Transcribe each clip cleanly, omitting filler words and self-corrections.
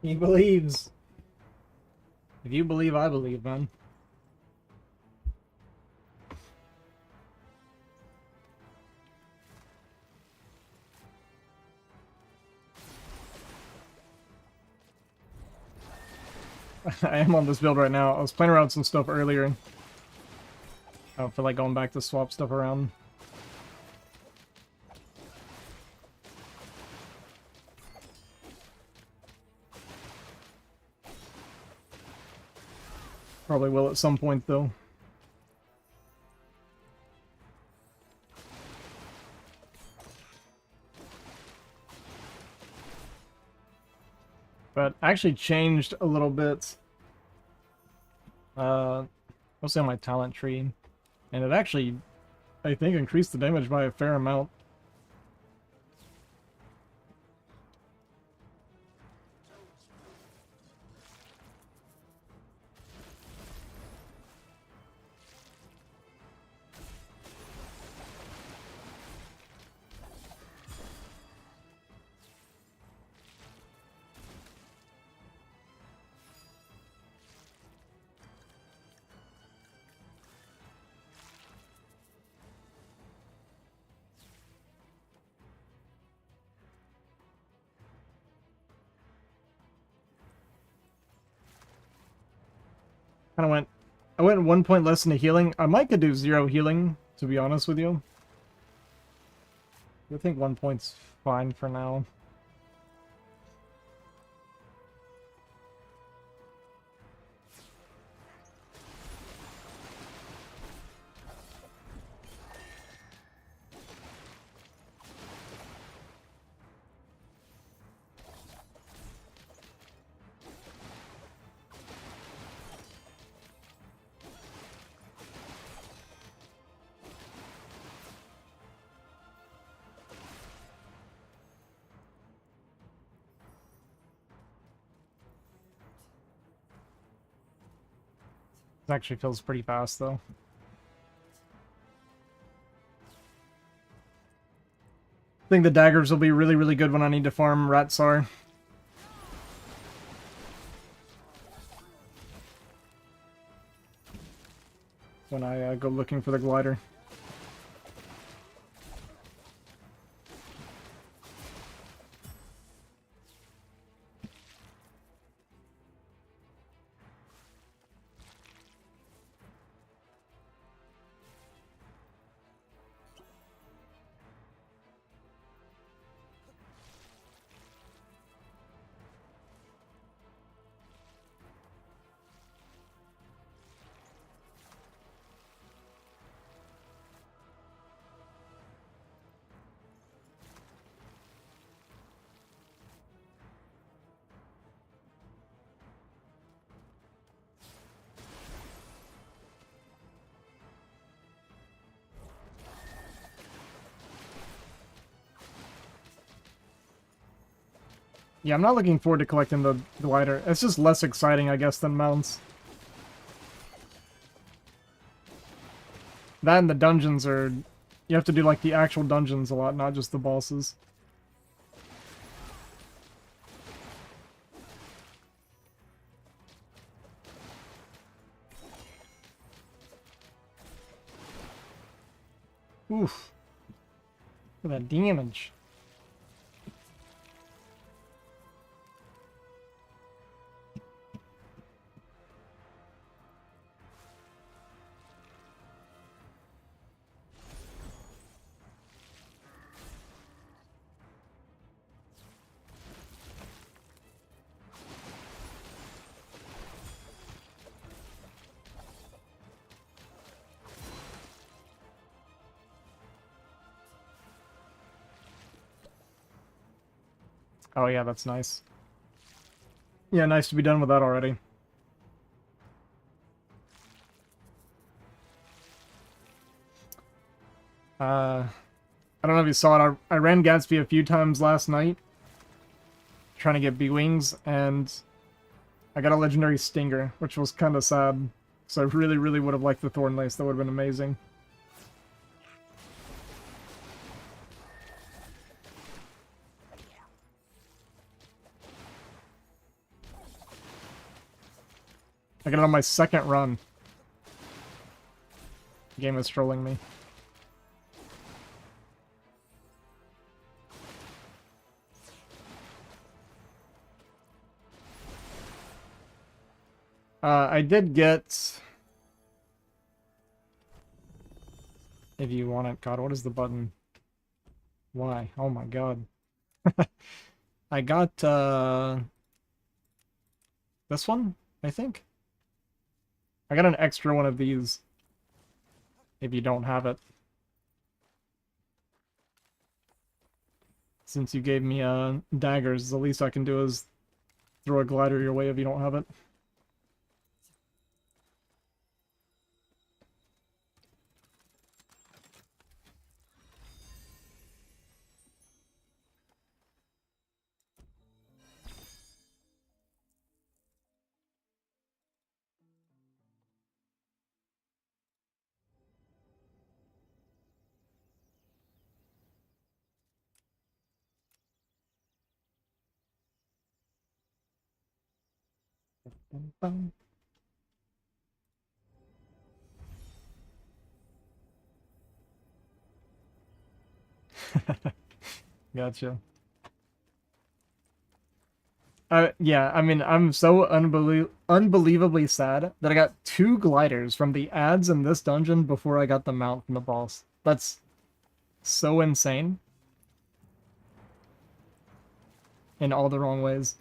He believes. If you believe, I believe, man. I am on this build right now. I was playing around with some stuff earlier. I don't feel like going back to swap stuff around. Probably will at some point, though. But I actually changed a little bit. Mostly on my talent tree. And it actually, I think, increased the damage by a fair amount. I went 1 point less into healing. I might could do 0 healing, to be honest with you. I think 1 point's fine for now. It actually feels pretty fast, though. I think the daggers will be really, really good when I need to farm Ratsar. When I go looking for the glider. Yeah, I'm not looking forward to collecting the glider. It's just less exciting, I guess, than mounts. That and the dungeons are... You have to do, like, the actual dungeons a lot, not just the bosses. Oof. Look at that damage. Oh yeah, that's nice. Yeah, nice to be done with that already. I don't know if you saw it. I ran Gatsby a few times last night, trying to get B-Wings, and I got a legendary Stinger, which was kind of sad. So I really, really would have liked the Thorn Lace. That would have been amazing. I got it on my second run. The game is trolling me. I did get... If you want it. God, what is the button? Why? Oh my god. I got, this one, I think? I got an extra one of these. If you don't have it. Since you gave me, daggers, the least I can do is throw a glider your way if you don't have it. Bum, bum. Gotcha. Yeah, I mean, I'm so unbelievably sad that I got 2 gliders from the ads in this dungeon before I got the mount from the boss. That's so insane. In all the wrong ways.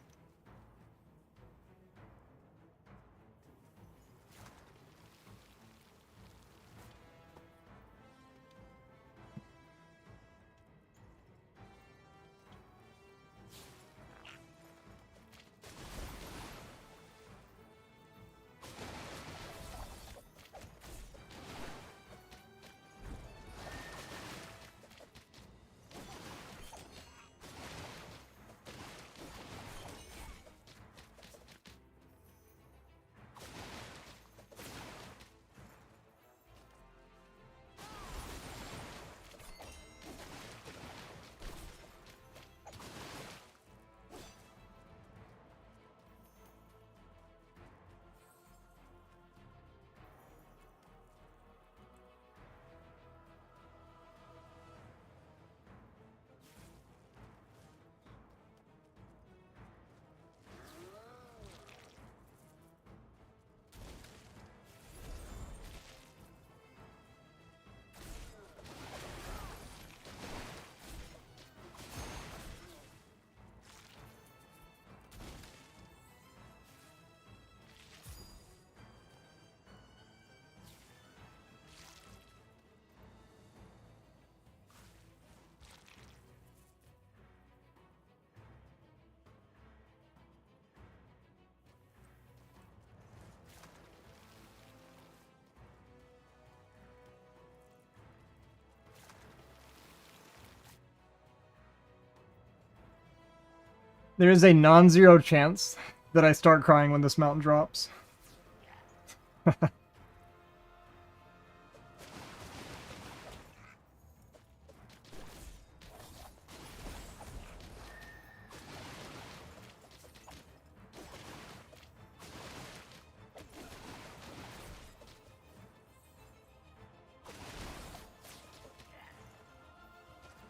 There is a non-zero chance that I start crying when this mountain drops.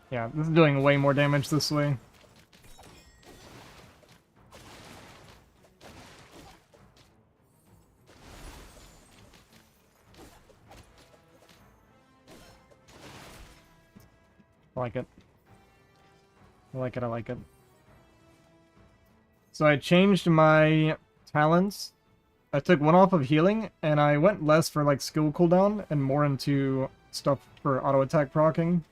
Yeah, this is doing way more damage this way. I like it. I like it, I like it. So I changed my talents. I took one off of healing, and I went less for like skill cooldown and more into stuff for auto attack proccing.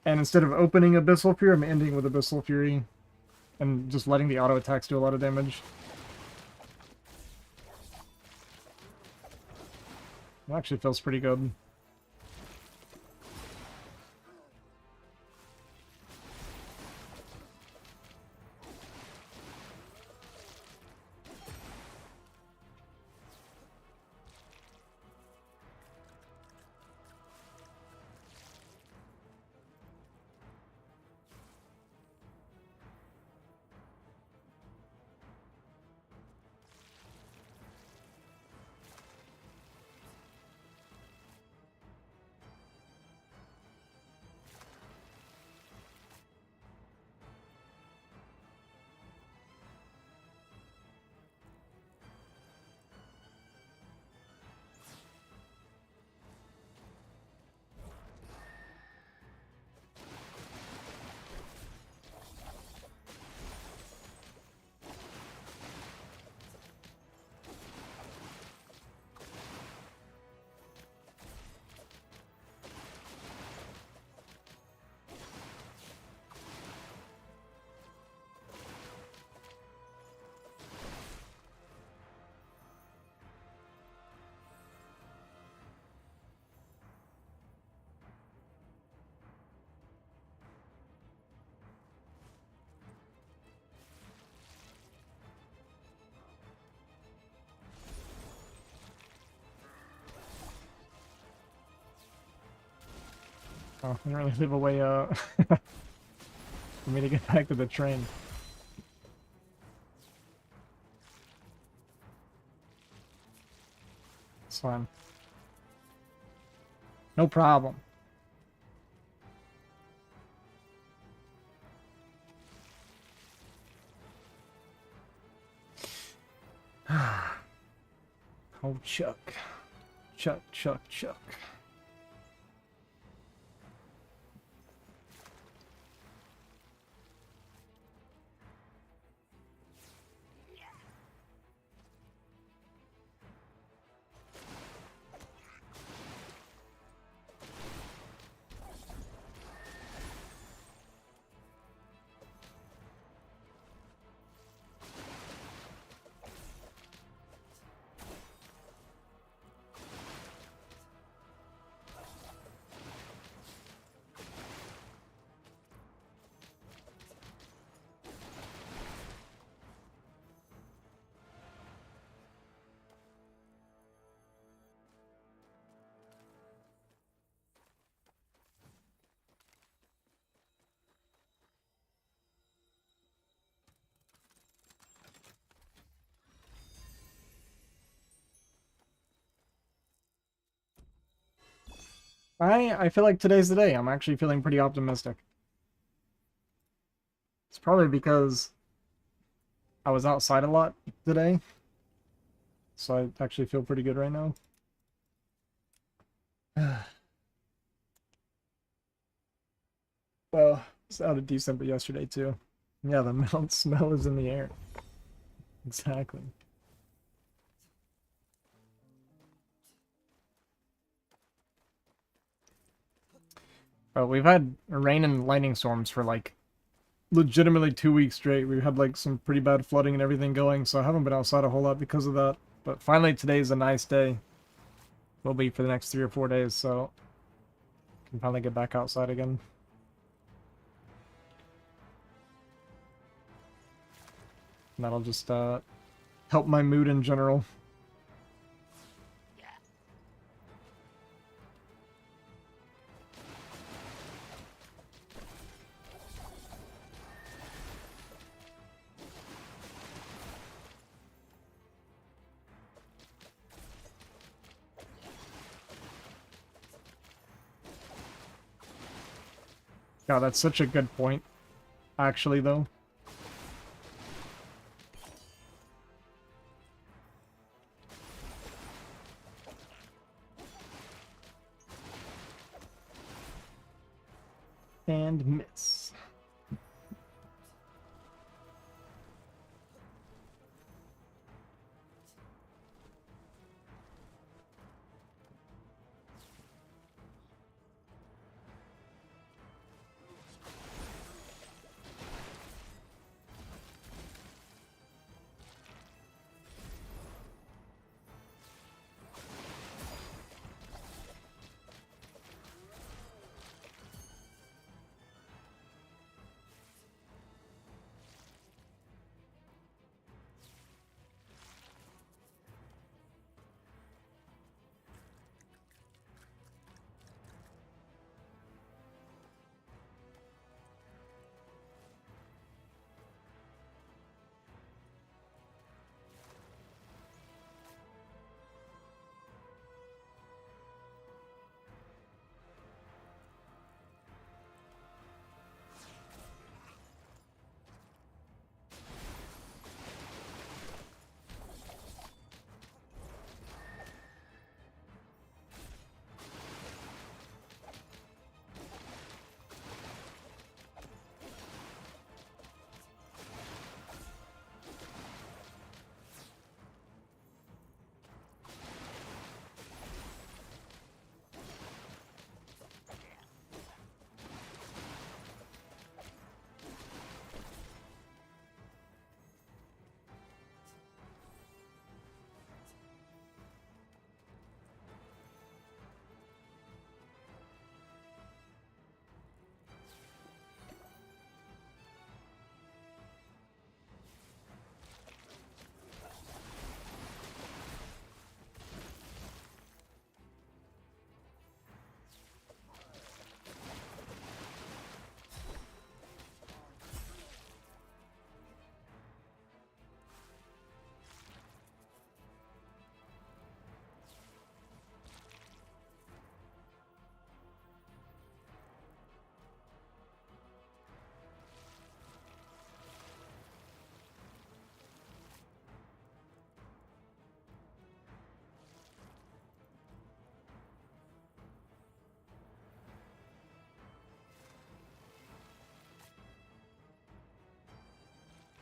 And instead of opening Abyssal Fury, I'm ending with Abyssal Fury and just letting the auto attacks do a lot of damage. It actually feels pretty good. Oh, I didn't really leave a way for me to get back to the train. It's fine. No problem. Oh, Chuck. Chuck, Chuck, Chuck. I feel like today's the day. I'm actually feeling pretty optimistic. It's probably because I was outside a lot today, so I actually feel pretty good right now. Well, it's out of December yesterday too. Yeah, the melt smell is in the air. Exactly. But we've had rain and lightning storms for like legitimately 2 weeks straight. We've had like some pretty bad flooding and everything going, so I haven't been outside a whole lot because of that. But finally today's a nice day. Will be for the next 3 or 4 days, so can finally get back outside again. And that'll just help my mood in general. God, that's such a good point, actually, though. And miss.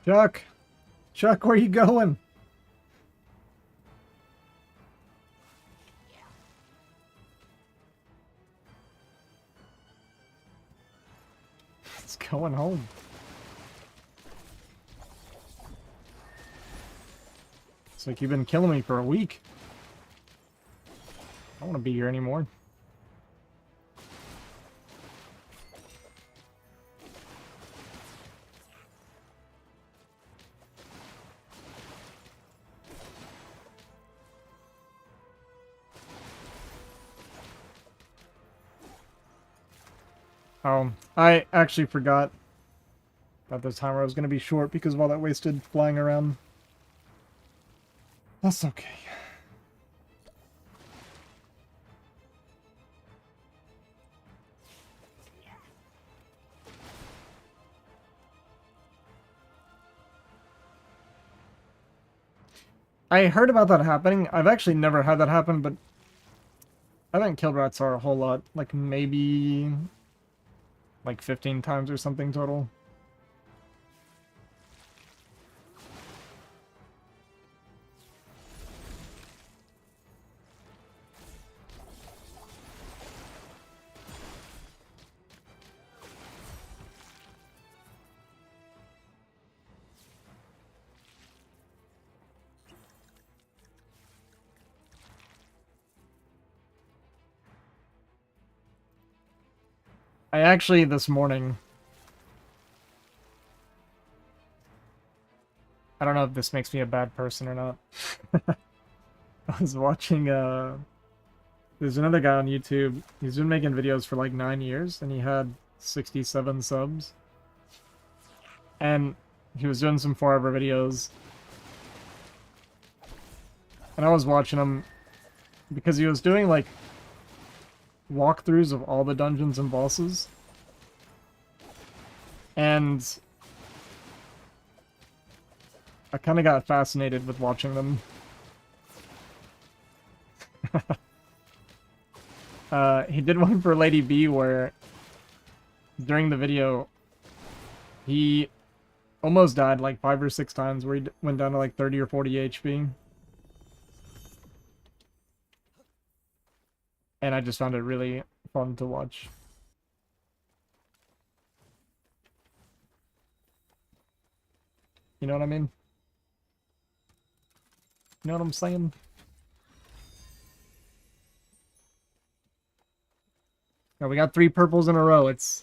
Chuck! Chuck, where you going? It's going home. It's like you've been killing me for a week. I don't want to be here anymore. Oh, I actually forgot that the timer was going to be short because of all that wasted flying around. That's okay. I heard about that happening. I've actually never had that happen, but I haven't killed Ratsar a whole lot. Like, maybe like 15 times or something total. I actually, this morning, I don't know if this makes me a bad person or not. I was watching, there's another guy on YouTube. He's been making videos for like 9 years, and he had 67 subs. And he was doing some Farever videos. And I was watching him because he was doing like walkthroughs of all the dungeons and bosses. And I kind of got fascinated with watching them. He did one for Lady B where during the video he almost died like 5 or 6 times, where he went down to like 30 or 40 HP. And I just found it really fun to watch. You know what I mean? You know what I'm saying? Oh, we got 3 purples in a row. It's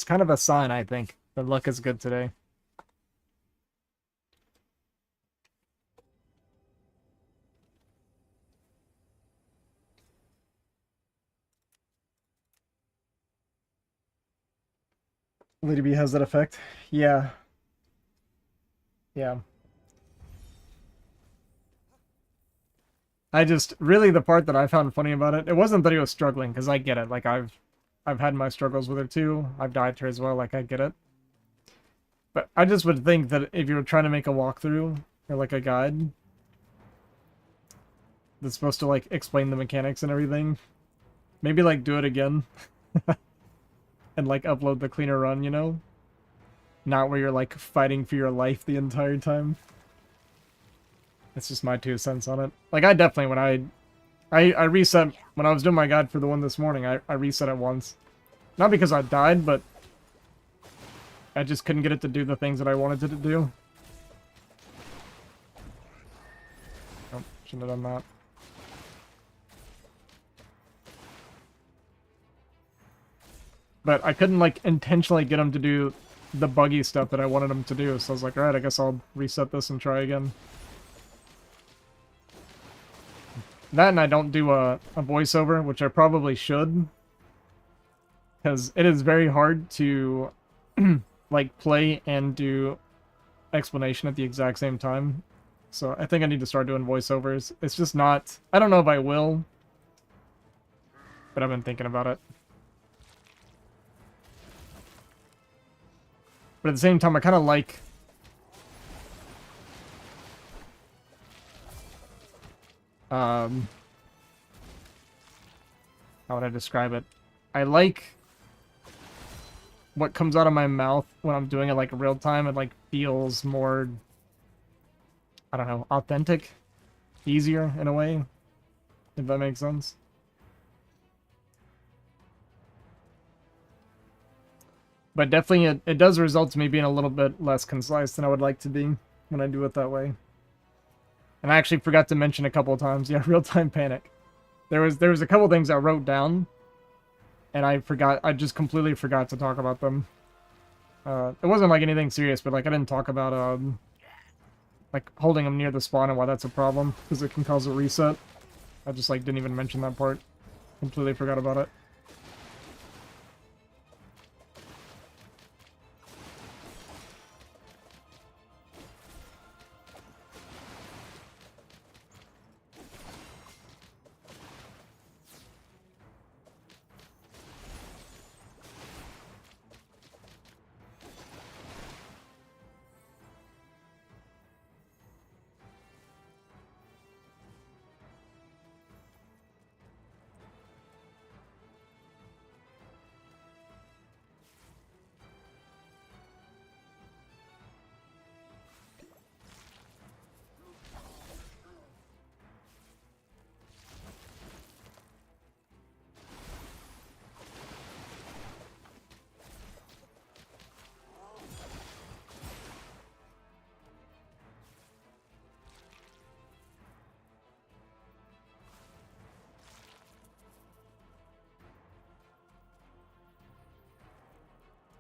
kind of a sign, I think, that luck is good today. Lady B has that effect. Yeah. Yeah. I just really the part that I found funny about it, it wasn't that he was struggling, because I get it. Like I've had my struggles with it too. I've died to her as well, like I get it. But I just would think that if you were trying to make a walkthrough or like a guide that's supposed to like explain the mechanics and everything, maybe like do it again and like upload the cleaner run, you know? Not where you're like fighting for your life the entire time. It's just my 2 cents on it. Like I definitely when I reset when I was doing my guide for the one this morning, I reset it once. Not because I died, but I just couldn't get it to do the things that I wanted it to do. Oh, shouldn't have done that. But I couldn't like intentionally get him to do the buggy stuff that I wanted him to do, so I was like, alright, I guess I'll reset this and try again. That and I don't do a voiceover, which I probably should. Because it is very hard to like play and do explanation at the exact same time. So I think I need to start doing voiceovers. It's just not... I don't know if I will, but I've been thinking about it. But at the same time, I kind of like... how would I describe it? I like what comes out of my mouth when I'm doing it like real time, it like feels more, I don't know, authentic, easier in a way, if that makes sense. But definitely it does result to me being a little bit less concise than I would like to be when I do it that way. And I actually forgot to mention a couple of times, yeah, real-time panic. There was a couple things I wrote down, and I just completely forgot to talk about them. It wasn't like anything serious, but like I didn't talk about like holding them near the spawn and why that's a problem, because it can cause a reset. I just like didn't even mention that part. Completely forgot about it.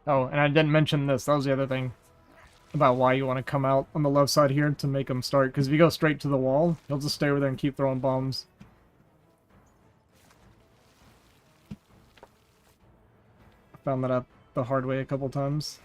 Oh, and I didn't mention this. That was the other thing about why you want to come out on the left side here to make him start. Because if you go straight to the wall, he'll just stay over there and keep throwing bombs. I found that out the hard way a couple times.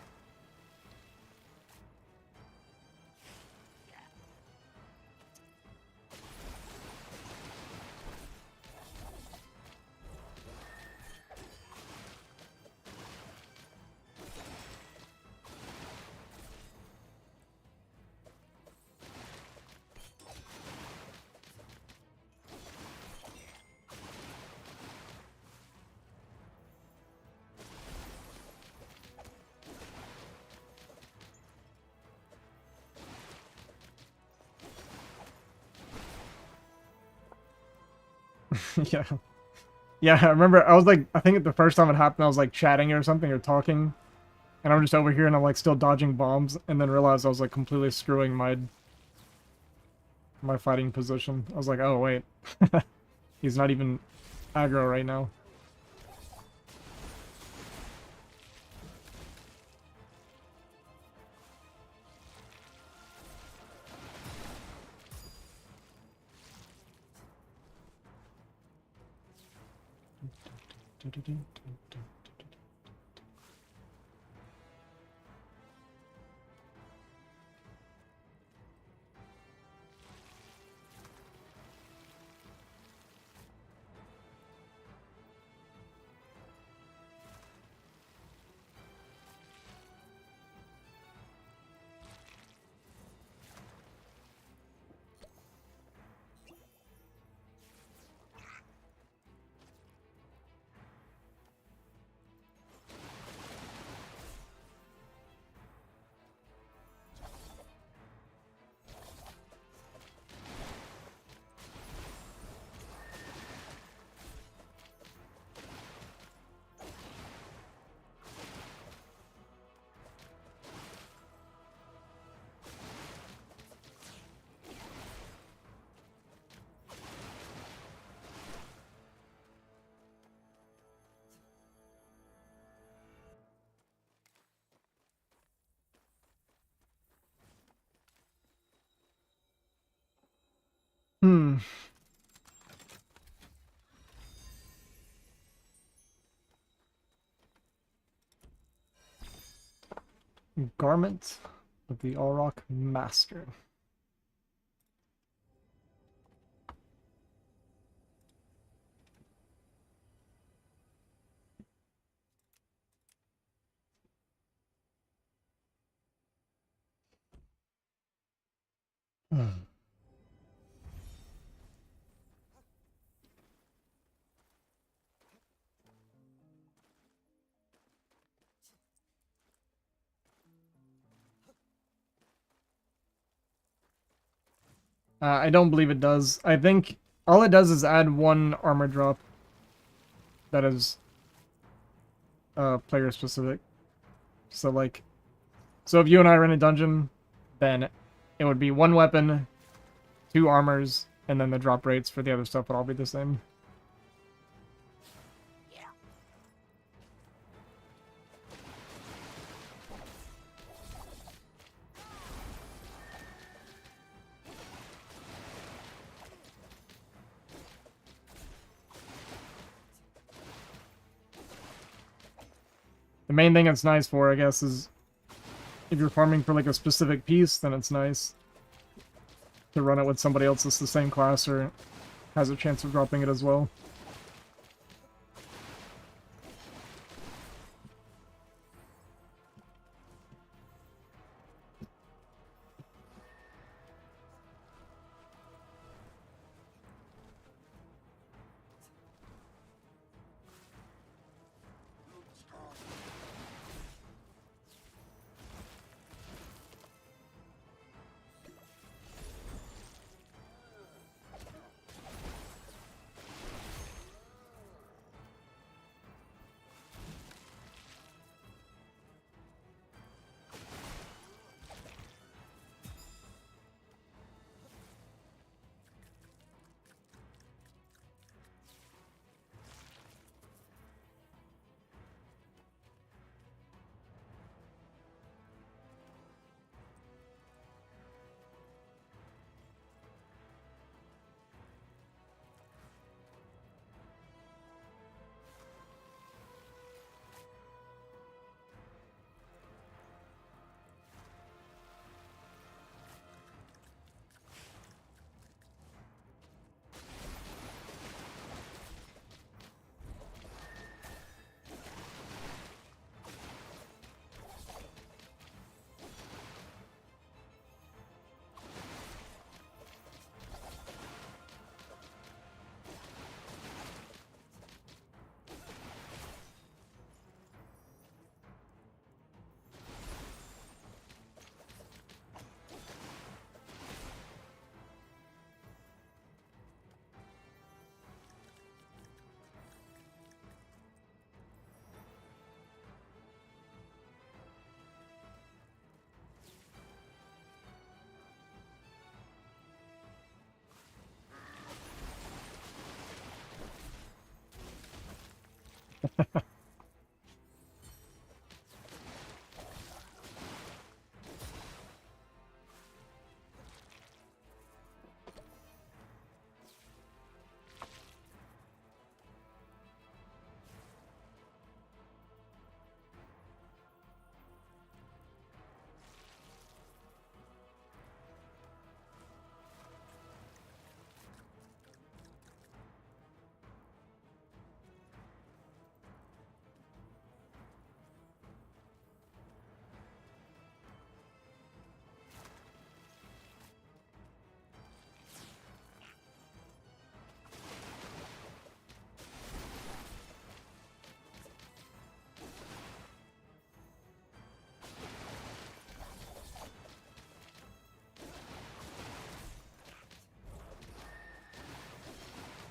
Yeah. Yeah, I remember I was like, I think the first time it happened, I was like chatting or something or talking. And I'm just over here and I'm like still dodging bombs and then realized I was like completely screwing my fighting position. I was like, oh wait. He's not even aggro right now. Hmm. Garment of the Auroch Master. Hmm. I don't believe it does. I think all it does is add one armor drop that is player specific. So like, so if you and I are in a dungeon, then it would be one weapon, two armors, and then the drop rates for the other stuff would all be the same. The main thing it's nice for, I guess, is if you're farming for like a specific piece, then it's nice to run it with somebody else that's the same class or has a chance of dropping it as well.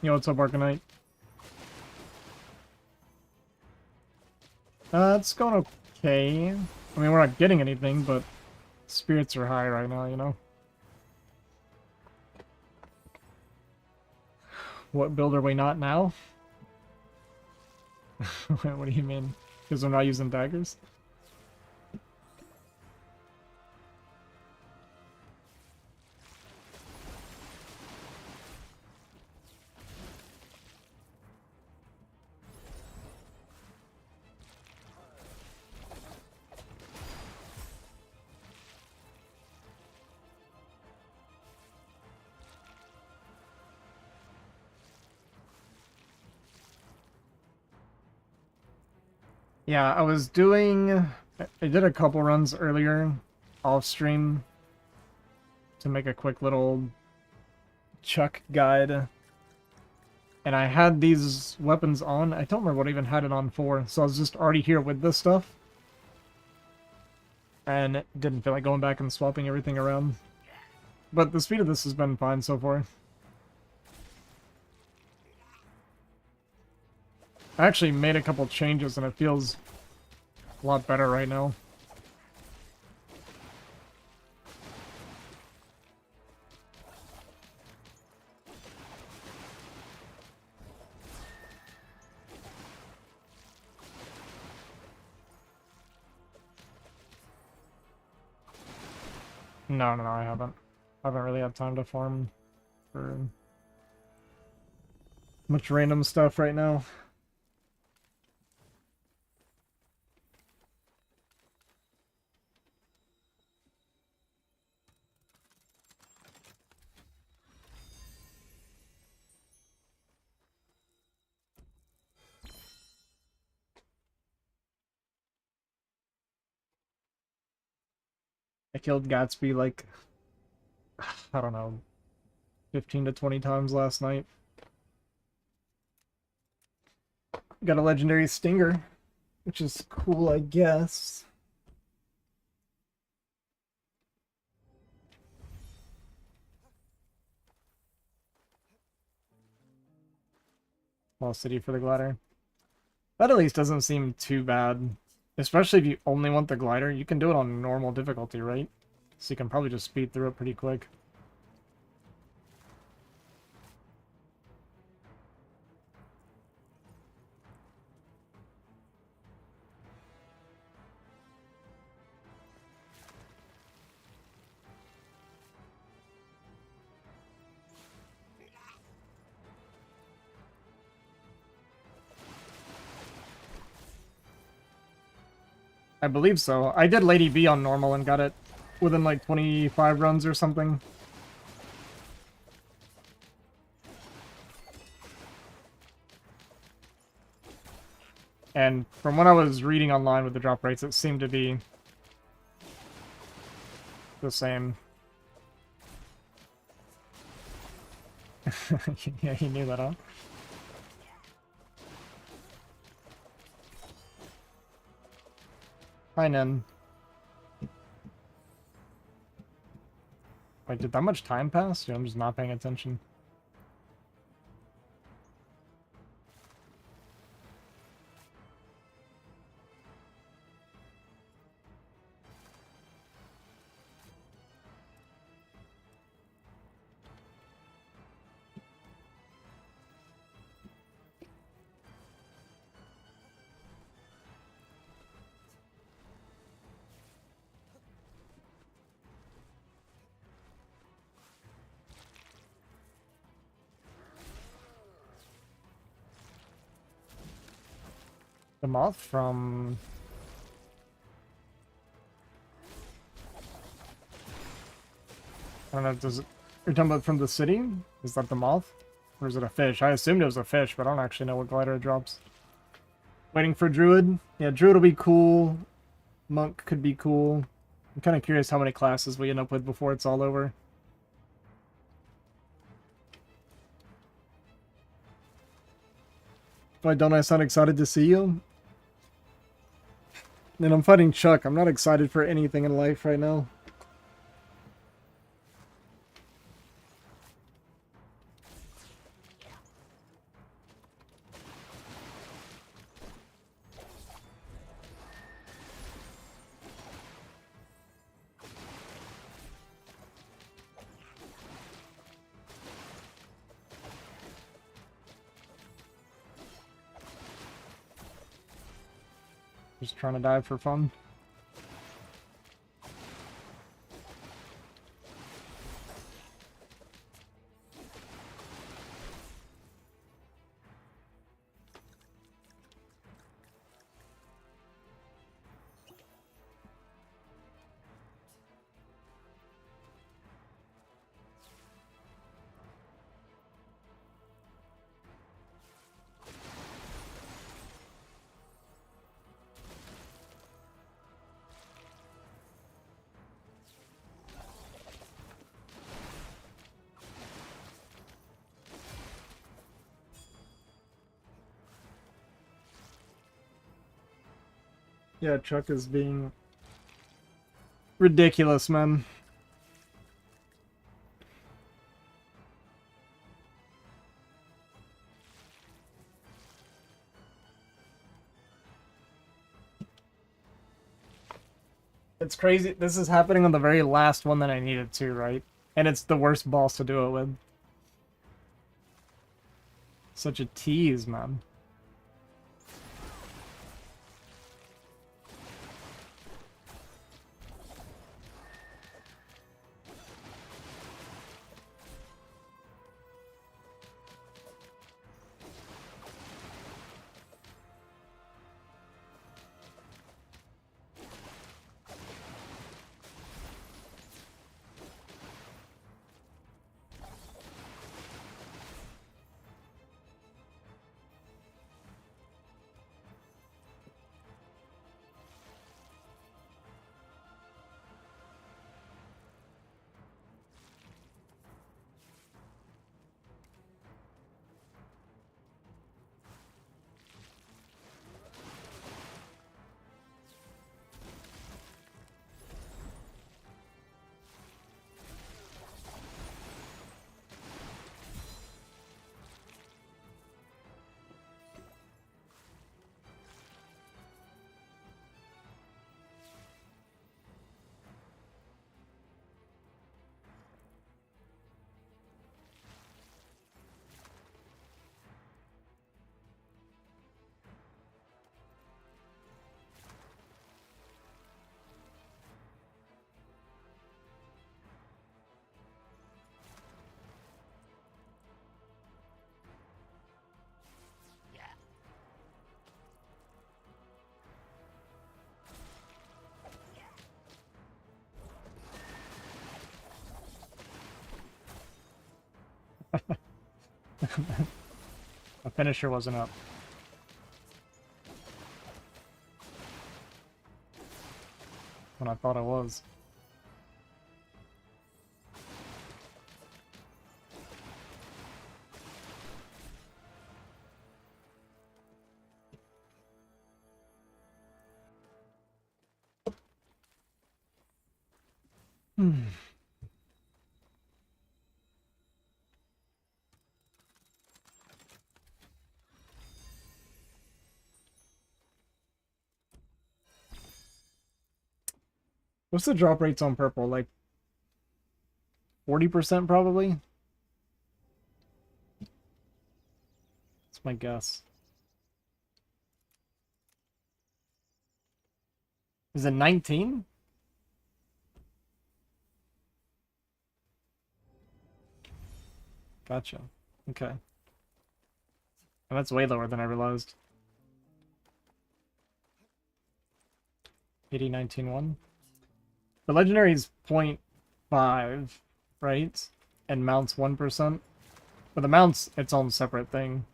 Yo, what's up, Arcanite? It's going okay. I mean, we're not getting anything, but spirits are high right now, you know? What build are we not now? What do you mean? Because we're not using daggers? Yeah, I was doing... I did a couple runs earlier off stream to make a quick little chuck guide. And I had these weapons on. I don't remember what I even had it on for, so I was just already here with this stuff. And didn't feel like going back and swapping everything around. But the speed of this has been fine so far. I actually made a couple changes and it feels a lot better right now. No, I haven't. I haven't really had time to farm for much random stuff right now. I killed Gatsby like, I don't know, 15 to 20 times last night. Got a legendary Stinger, which is cool, I guess. Lost City for the glider. That at least doesn't seem too bad. Especially if you only want the glider. You can do it on normal difficulty, right? So you can probably just speed through it pretty quick. I believe so. I did Lady B on normal and got it within like 25 runs or something. And from what I was reading online with the drop rates, it seemed to be the same. Yeah, he knew that, huh? Hi, Nen. Wait, did that much time pass? Yeah, I'm just not paying attention. The moth from... I don't know, does it... You're talking about from the city? Is that the moth? Or is it a fish? I assumed it was a fish, but I don't actually know what glider it drops. Waiting for Druid. Yeah, Druid will be cool. Monk could be cool. I'm kind of curious how many classes we end up with before it's all over. Why don't I sound excited to see you? And I'm fighting Chuck. I'm not excited for anything in life right now. Just trying to dive for fun. Yeah, Chuck is being ridiculous, man. It's crazy. This is happening on the very last one that I needed to, right? And it's the worst boss to do it with. Such a tease, man. The finisher wasn't up. When I thought it was. What's the drop rates on purple? Like 40% probably? That's my guess. Is it 19? Gotcha. Okay. And that's way lower than I realized. 80-19-1. The legendary is 0.5, right? And mounts 1%. But the mounts its own separate thing.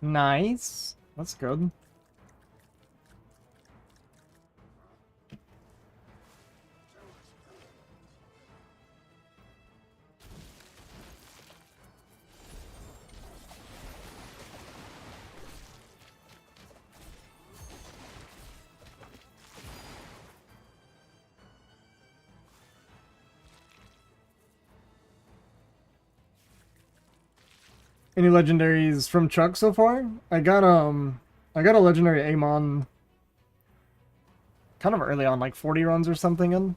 Nice. That's good. Any legendaries from Chuck so far? I got a legendary Amon kind of early on, like 40 runs or something in.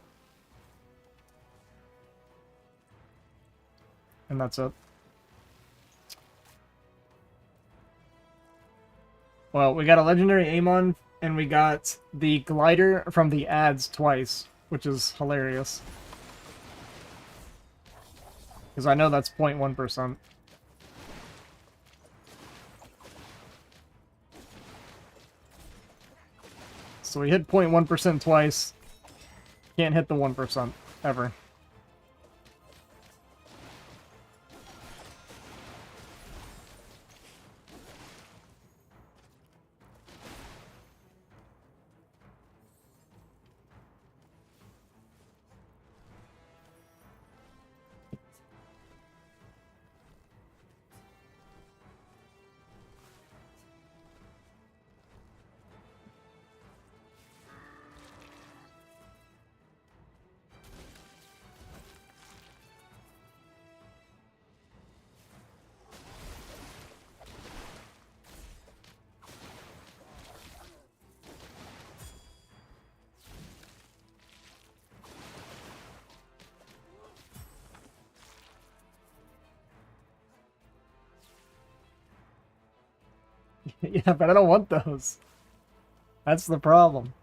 And that's it. Well, we got a legendary Amon, and we got the glider from the ads twice, which is hilarious. Because I know that's 0.1%. So we hit 0.1% twice. Can't hit the 1% ever. Yeah, but I don't want those. That's the problem.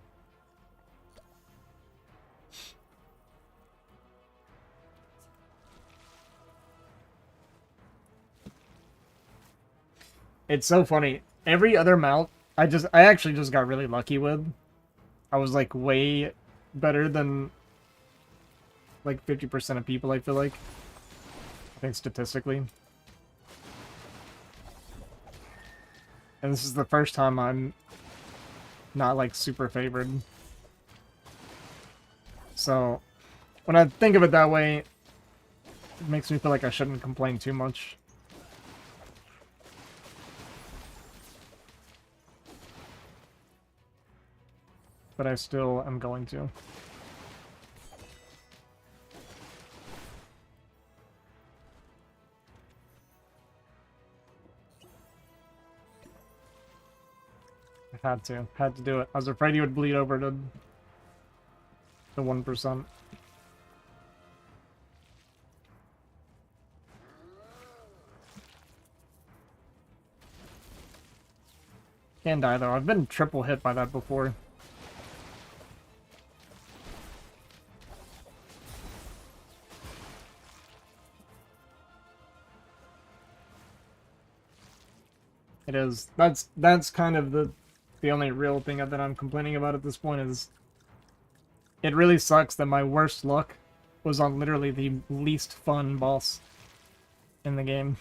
It's so funny. Every other mount, I actually just got really lucky with. I was like way better than like 50% of people, I feel like. I think statistically. And this is the first time I'm not like super favored. So when I think of it that way, it makes me feel like I shouldn't complain too much. But I still am going to. I had to do it. I was afraid he would bleed over to the 1%. Can die though. I've been triple hit by that before. It is. That's kind of the only real thing that I'm complaining about at this point is it really sucks that my worst luck was on literally the least fun boss in the game.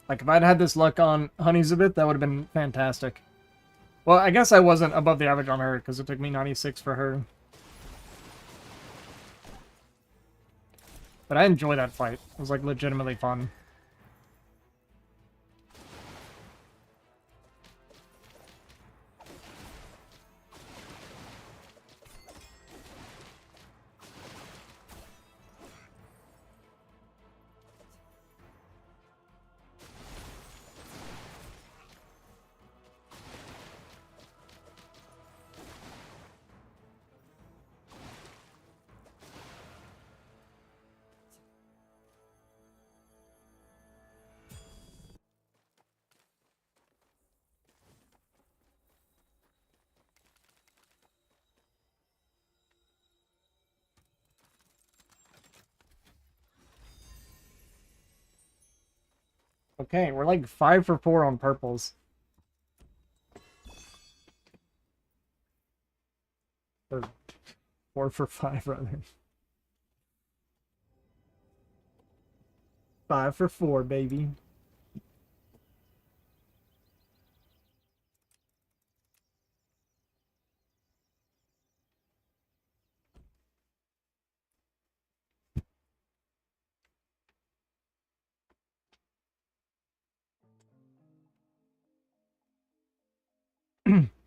Like, if I'd had this luck on Honey's a bit, that would have been fantastic. Well, I guess I wasn't above the average on her, because it took me 96 for her. But I enjoy that fight. It was, like, legitimately fun. Okay, we're like 5 for 4 on purples. Or 4 for 5, rather. 5 for 4, baby.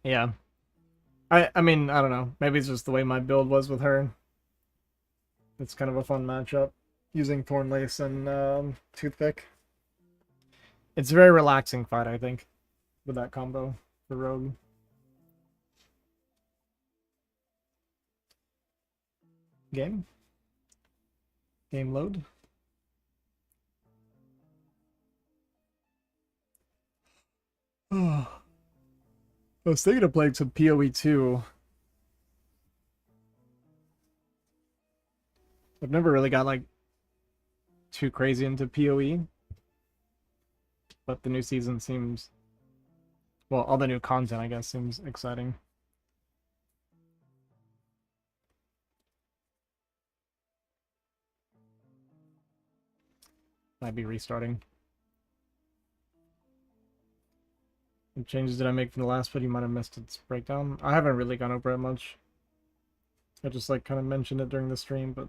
Yeah. I mean, I don't know. Maybe it's just the way my build was with her. It's kind of a fun matchup. Using Thornlace and Toothpick. It's a very relaxing fight, I think, with that combo for Rogue. Game? Game load? Oh. I was thinking of playing some PoE 2. I've never really got like too crazy into PoE, but the new season seems, well, all the new content I guess seems exciting. Might be restarting. What changes did I make from the last video? You might have missed its breakdown. I haven't really gone over it much. I just like kind of mentioned it during the stream, but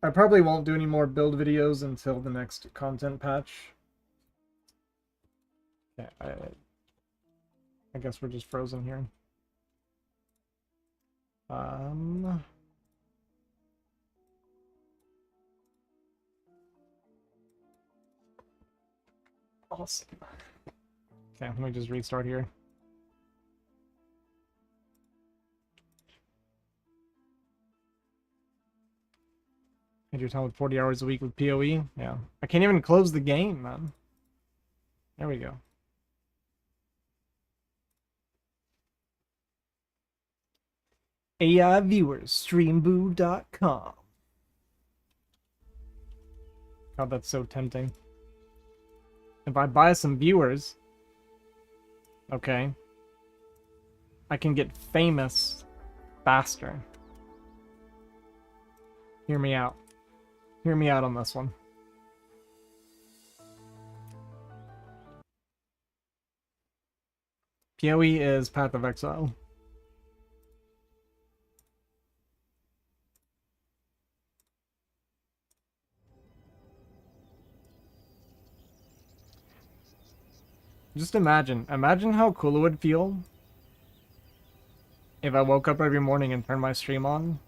I probably won't do any more build videos until the next content patch. Yeah, I guess we're just frozen here. Awesome. Okay, let me just restart here. Had your time with 40 hours a week with PoE? Yeah. I can't even close the game, man. There we go. AI viewers, streamboo.com. God, that's so tempting. If I buy some viewers, okay, I can get famous faster. Hear me out. Hear me out on this one. PoE is Path of Exile. Just imagine how cool it would feel if I woke up every morning and turned my stream on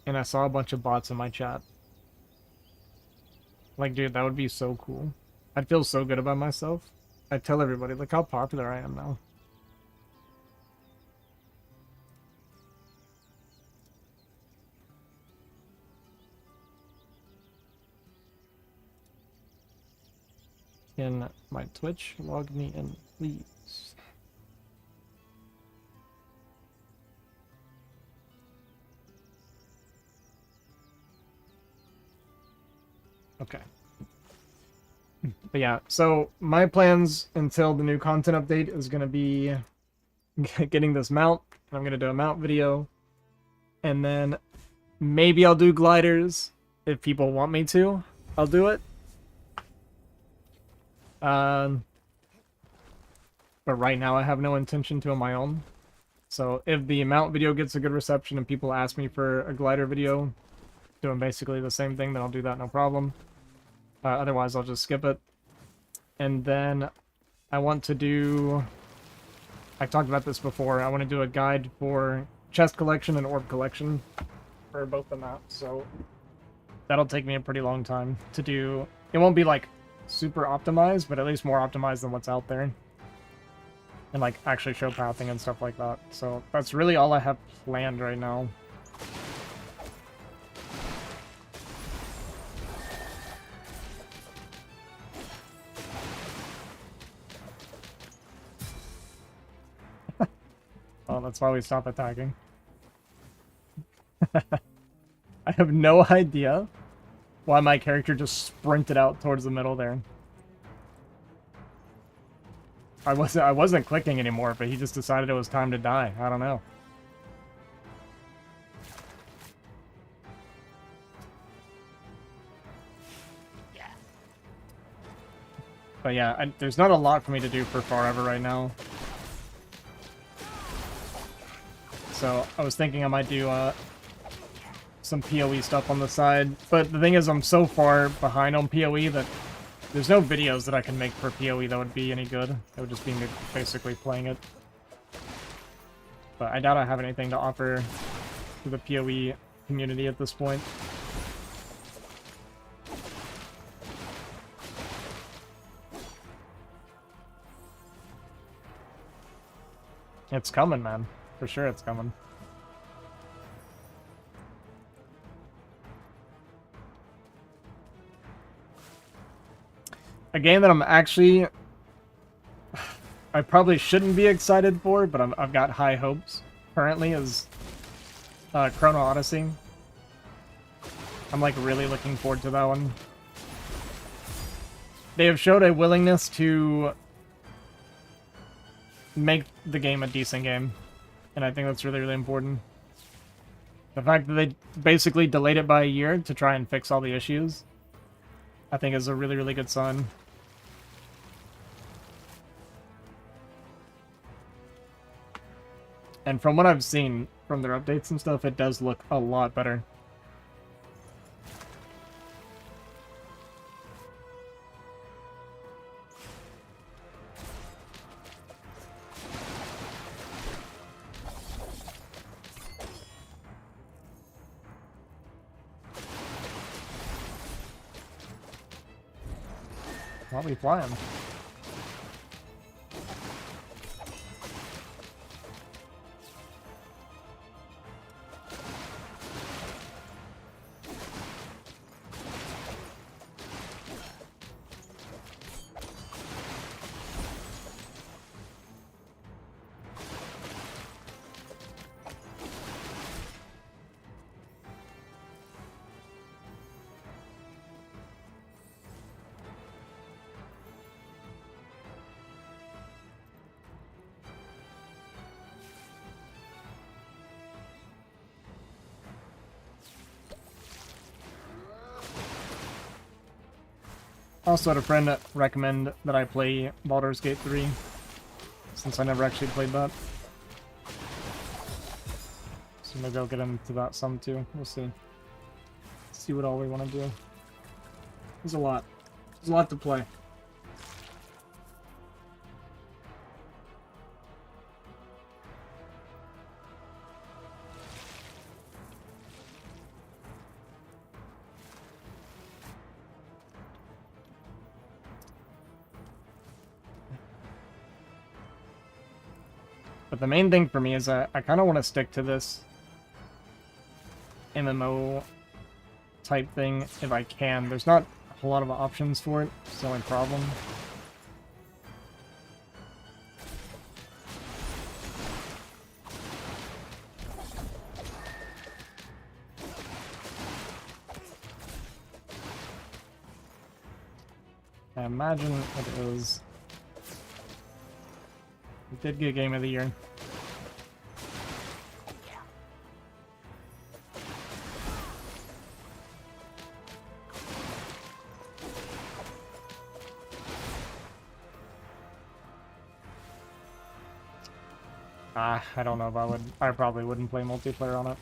and I saw a bunch of bots in my chat. Like, dude, that would be so cool. I'd feel so good about myself. I'd tell everybody, look how popular I am now. In my Twitch, log me in, please. Okay. But yeah, so my plans until the new content update is going to be getting this mount. I'm going to do a mount video. And then maybe I'll do gliders. If people want me to, I'll do it. But right now I have no intention to on my own. So if the mount video gets a good reception and people ask me for a glider video doing basically the same thing, then I'll do that, no problem. Otherwise, I'll just skip it. And then I want to do... I talked about this before. I want to do a guide for chest collection and orb collection for both the maps. So that'll take me a pretty long time to do. It won't be like super optimized, but at least more optimized than what's out there. And like actually show pathing and stuff like that. So that's really all I have planned right now. Oh, that's why we stop attacking. I have no idea why my character just sprinted out towards the middle there. I wasn't clicking anymore, but he just decided it was time to die. I don't know. But yeah, there's not a lot for me to do for Farever right now. So I was thinking I might do some PoE stuff on the side. But the thing is, I'm so far behind on PoE that there's no videos that I can make for PoE that would be any good. It would just be me basically playing it. But I doubt I have anything to offer to the PoE community at this point. It's coming, man. For sure it's coming. A game that I'm actually I probably shouldn't be excited for, but I've got high hopes currently, is Chrono Odyssey. I'm like really looking forward to that one. They have showed a willingness to make the game a decent game, and I think that's really, really important. The fact that they basically delayed it by a year to try and fix all the issues, I think is a really, really good sign. And from what I've seen from their updates and stuff, it does look a lot better. Well, we fly him. Also had a friend recommend that I play Baldur's Gate 3, since I never actually played that. So maybe I'll get into that some too. We'll see. See what all we want to do. There's a lot. There's a lot to play. But the main thing for me is I kind of want to stick to this MMO type thing if I can. There's not a whole lot of options for it. It's the only problem. I imagine it is. We did get Game of the Year. I don't know if I would. I probably wouldn't play multiplayer on it.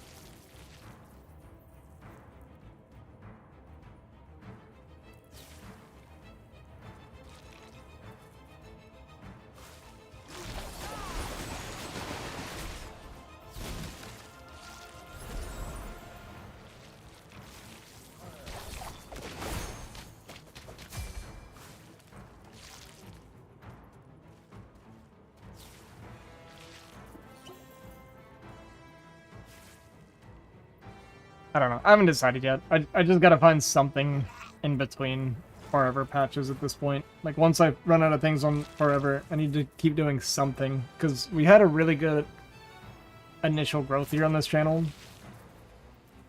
I don't know. I haven't decided yet. I just gotta find something in between Farever patches at this point. Like, once I run out of things on Farever, I need to keep doing something. Because we had a really good initial growth here on this channel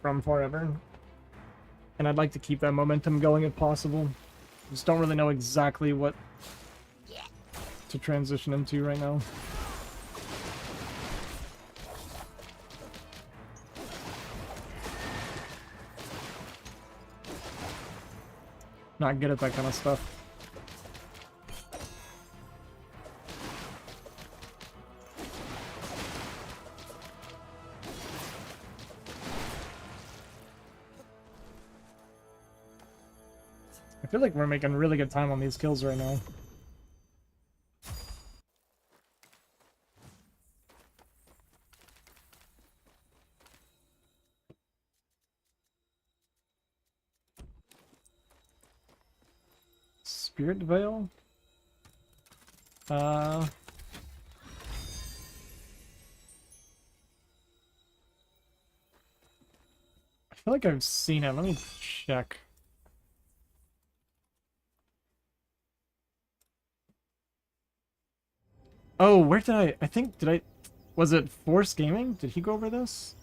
from Farever. And I'd like to keep that momentum going if possible. Just don't really know exactly what to transition into right now. Not good at that kind of stuff. I feel like we're making really good time on these kills right now. Spirit Veil? I feel like I've seen it. Let me check. Oh, where did I think, did I... Was it Force Gaming? Did he go over this?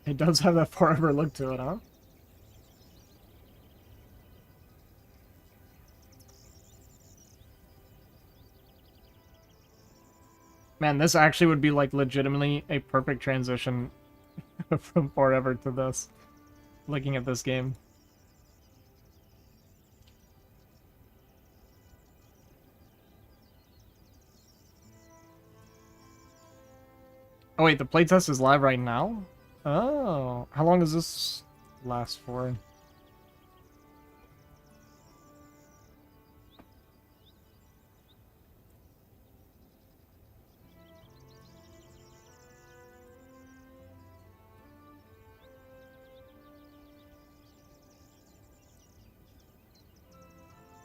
It does have that Farever look to it, huh? Man, this actually would be like legitimately a perfect transition from Farever to this. Looking at this game. Oh wait, the playtest is live right now? Oh, how long does this last for?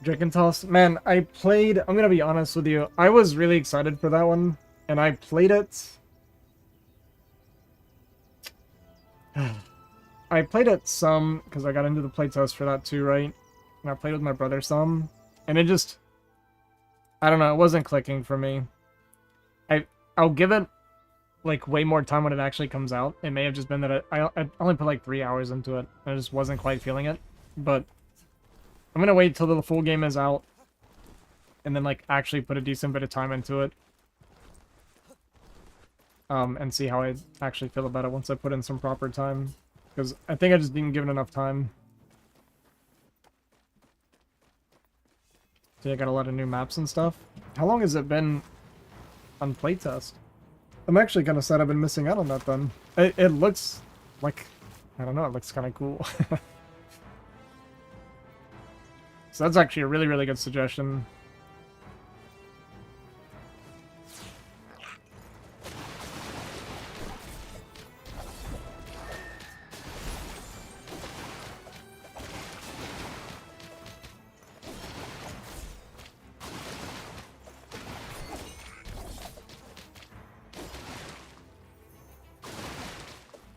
Dragon Toss? Man, I played... I'm gonna be honest with you. I was really excited for that one, and I played it... I played it some, because I got into the playtest for that too, right? And I played with my brother some, and it just... I don't know, it wasn't clicking for me. I'll give it, like, way more time when it actually comes out. It may have just been that I only put, like, 3 hours into it, and I just wasn't quite feeling it. But I'm gonna wait till the full game is out, and then, like, actually put a decent bit of time into it. And see how I actually feel about it once I put in some proper time. Because I think I just didn't give it enough time. See, I got a lot of new maps and stuff. How long has it been on playtest? I'm actually kind of sad I've been missing out on that then. It looks like, I don't know, it looks kind of cool. So that's actually a really, really good suggestion.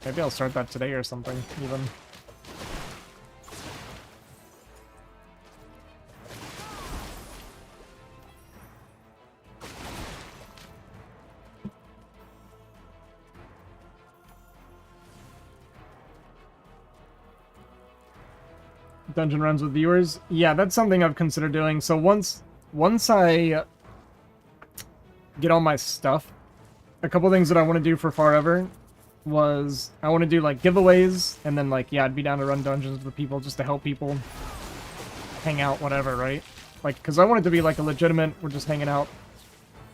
Maybe I'll start that today or something, even. Dungeon runs with viewers? Yeah, that's something I've considered doing. So once I get all my stuff, a couple things that I want to do for Farever was I want to do like giveaways, and then like, yeah, I'd be down to run dungeons with people just to help people hang out, whatever, right? Like, because I want it to be like a legitimate, we're just hanging out,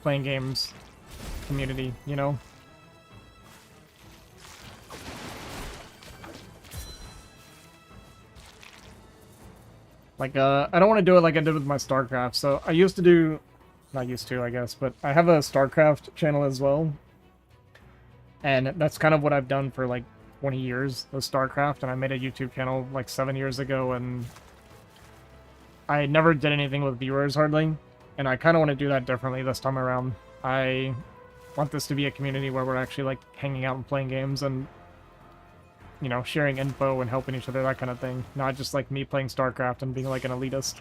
playing games community, you know? Like, I don't want to do it like I did with my StarCraft. So I used to do, not used to, I guess, but I have a StarCraft channel as well. And that's kind of what I've done for like 20 years, with StarCraft. And I made a YouTube channel like 7 years ago, and I never did anything with viewers hardly. And I kind of want to do that differently this time around. I want this to be a community where we're actually like hanging out and playing games and, you know, sharing info and helping each other, that kind of thing. Not just like me playing StarCraft and being like an elitist.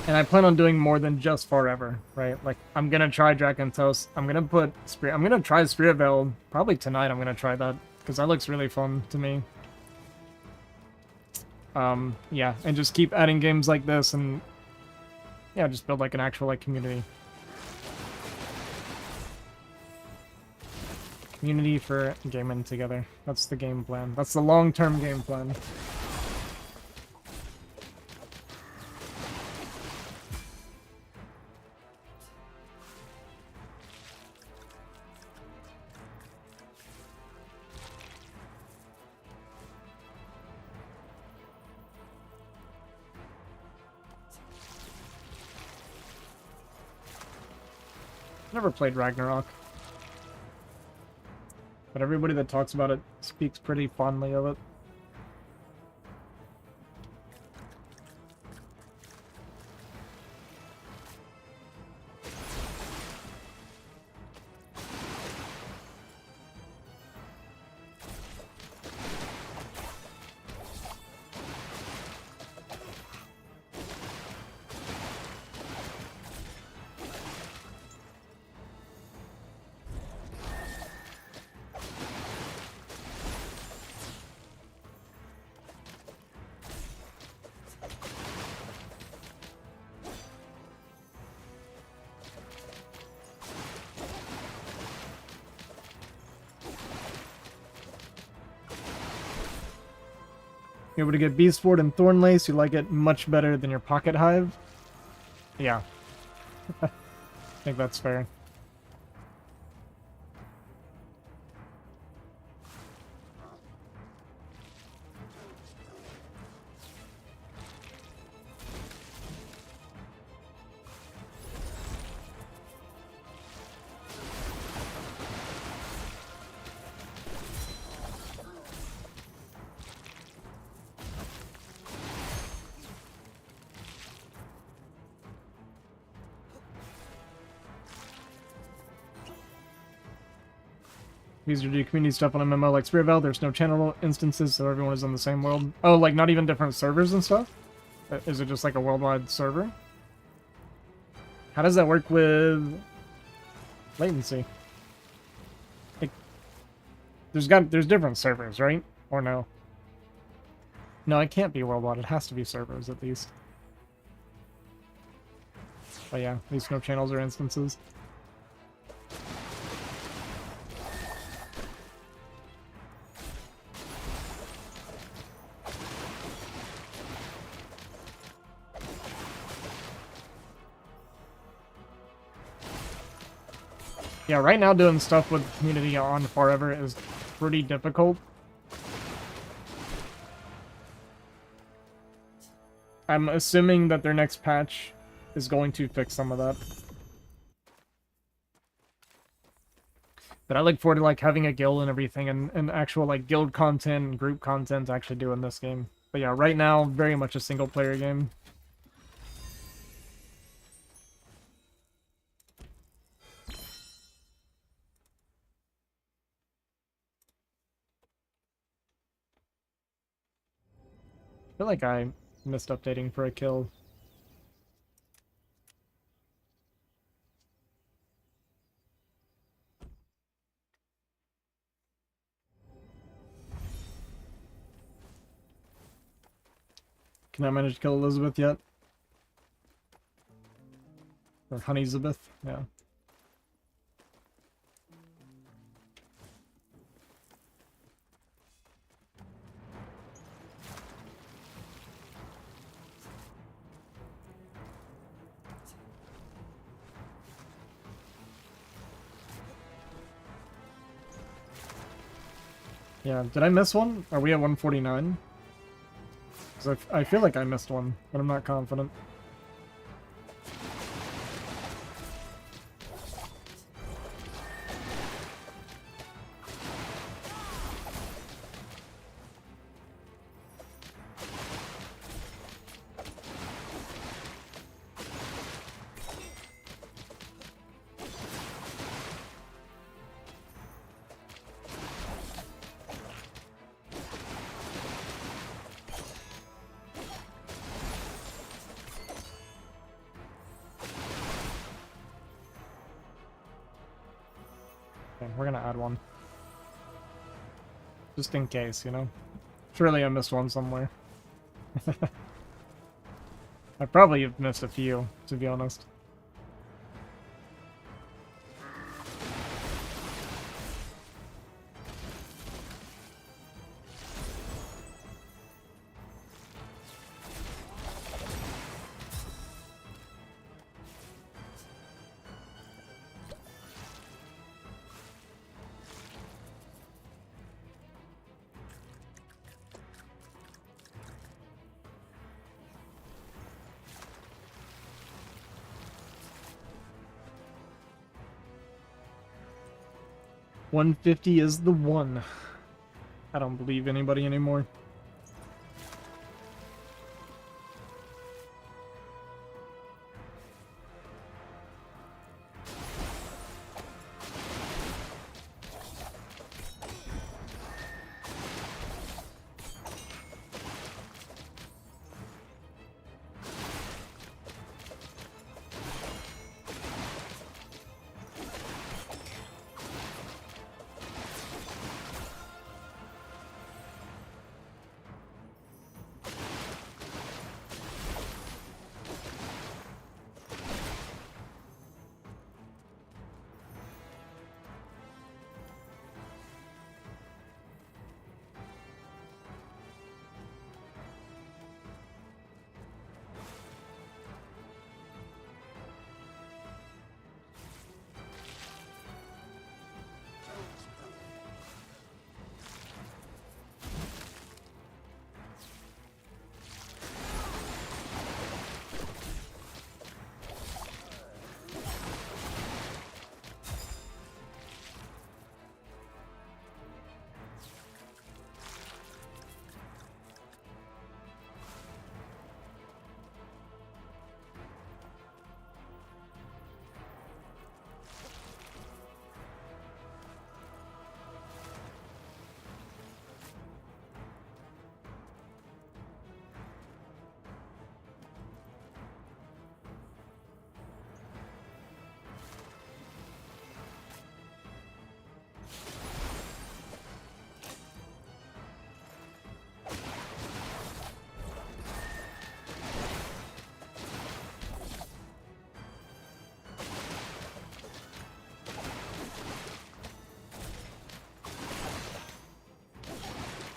And I plan on doing more than just Farever, right? Like, I'm gonna try Dragon Toast. I'm gonna put Spirit. I'm gonna try Spirit Veil probably tonight. I'm gonna try that because that looks really fun to me. Yeah, and just keep adding games like this, and yeah, just build like an actual like community. Community for gaming together. That's the game plan. That's the long-term game plan. Never played Ragnarok. But everybody that talks about it speaks pretty fondly of it. You're able to get Beast Sword and Thornlace. You like it much better than your Pocket Hive? Yeah. I think that's fair. Easier to do community stuff on a MMO like Farever. There's no channel instances, so everyone is on the same world. Oh, like not even different servers and stuff? Is it just like a worldwide server? How does that work with latency? Like, there's different servers, right? Or no? No, it can't be worldwide. It has to be servers at least. But yeah, at least no channels or instances. Yeah, right now doing stuff with community on Farever is pretty difficult. I'm assuming that their next patch is going to fix some of that. But I look forward to like having a guild and everything and actual like guild content and group content to actually do in this game. But yeah, right now, very much a single player game. I feel like I missed updating for a kill. Can I manage to kill Elizabeth yet? Or Honeyzabeth? Yeah. Yeah, did I miss one? Are we at 149? Because I feel like I missed one, but I'm not confident. Okay, we're gonna add one. Just in case, you know? Surely I missed one somewhere. I probably have missed a few, to be honest. 150 is the one. I don't believe anybody anymore.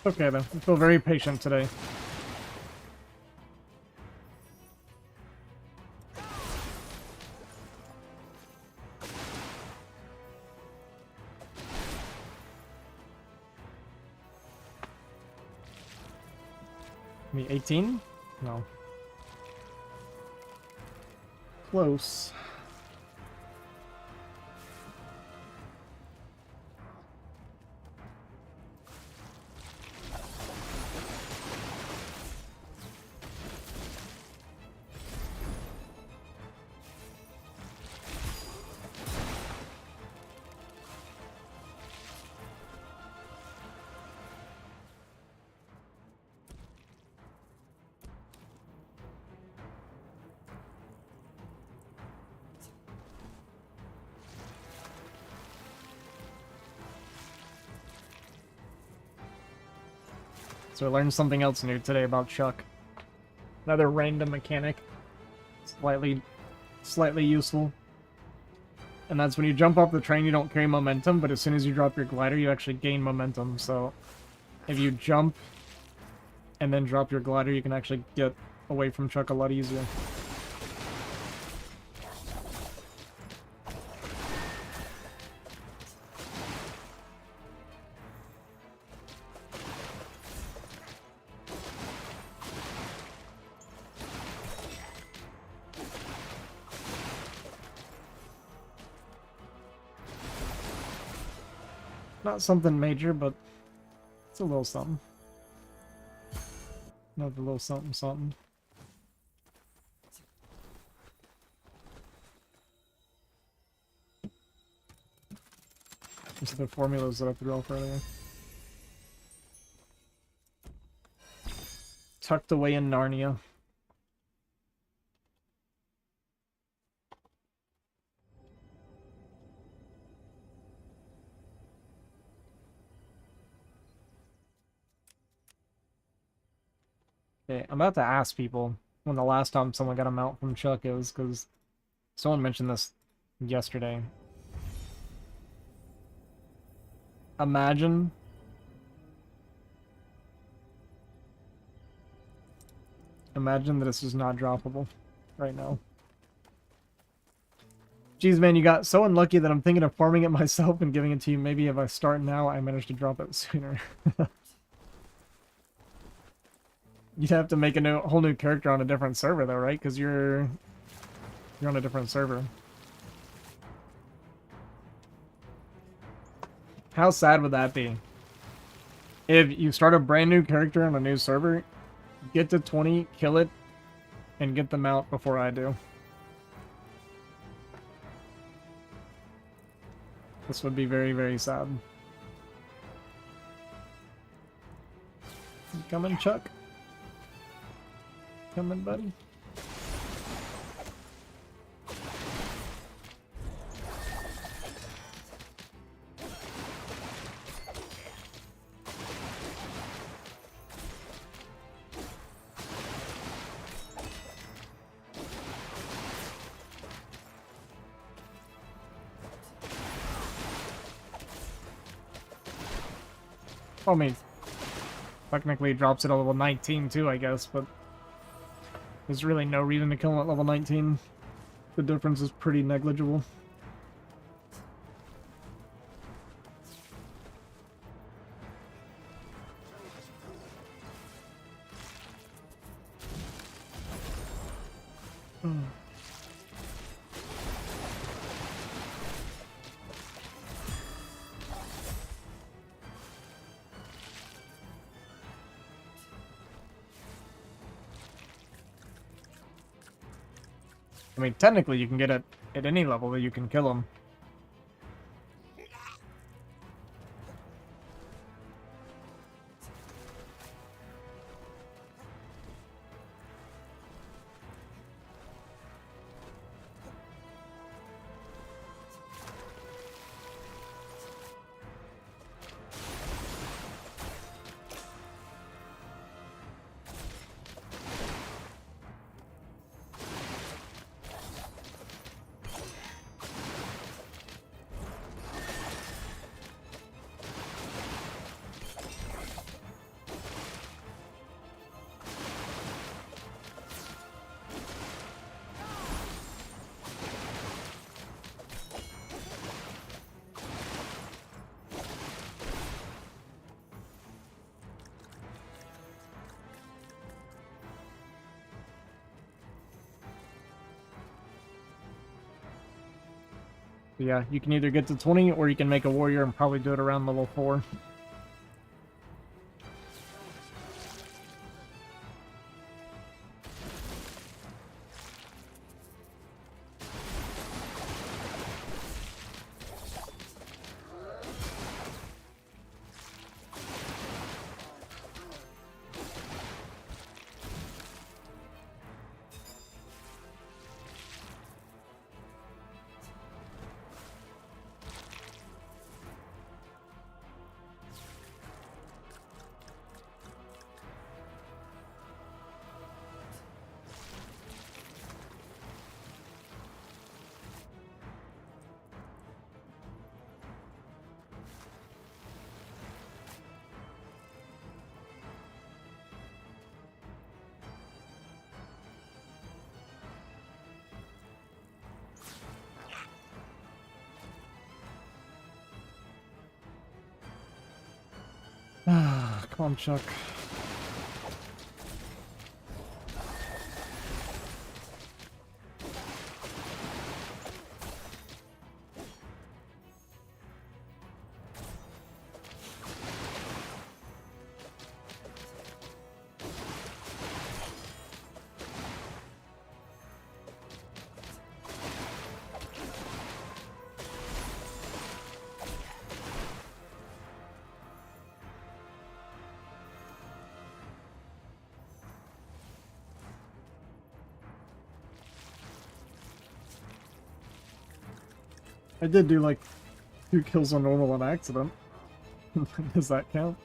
Okay, then. I feel very patient today. Me 18? No. Close. So I learned something else new today about Chuck. Another random mechanic. Slightly useful. And that's when you jump off the train, you don't carry momentum, but as soon as you drop your glider, you actually gain momentum. So if you jump and then drop your glider, you can actually get away from Chuck a lot easier. Not something major, but it's a little something. Another little something something. These are the formulas that I threw off earlier. Tucked away in Narnia. Okay, I'm about to ask people when the last time someone got a mount from Chuck is, because someone mentioned this yesterday. Imagine that this is not droppable right now. Jeez, man, you got so unlucky that I'm thinking of farming it myself and giving it to you. Maybe if I start now, I manage to drop it sooner. You'd have to make a whole new character on a different server, though, right? Because you're on a different server. How sad would that be? If you start a brand new character on a new server, get to 20, kill it, and get them out before I do. This would be very, very sad. You coming, Chuck? Coming, buddy? I mean, technically it drops it at level 19 too, I guess, but there's really no reason to kill him at level 19. The difference is pretty negligible. I mean, technically you can get it at any level that you can kill him. Yeah, you can either get to 20 or you can make a warrior and probably do it around level 4. Come on, Chuck. I did do like 2 kills on normal on accident. Does that count?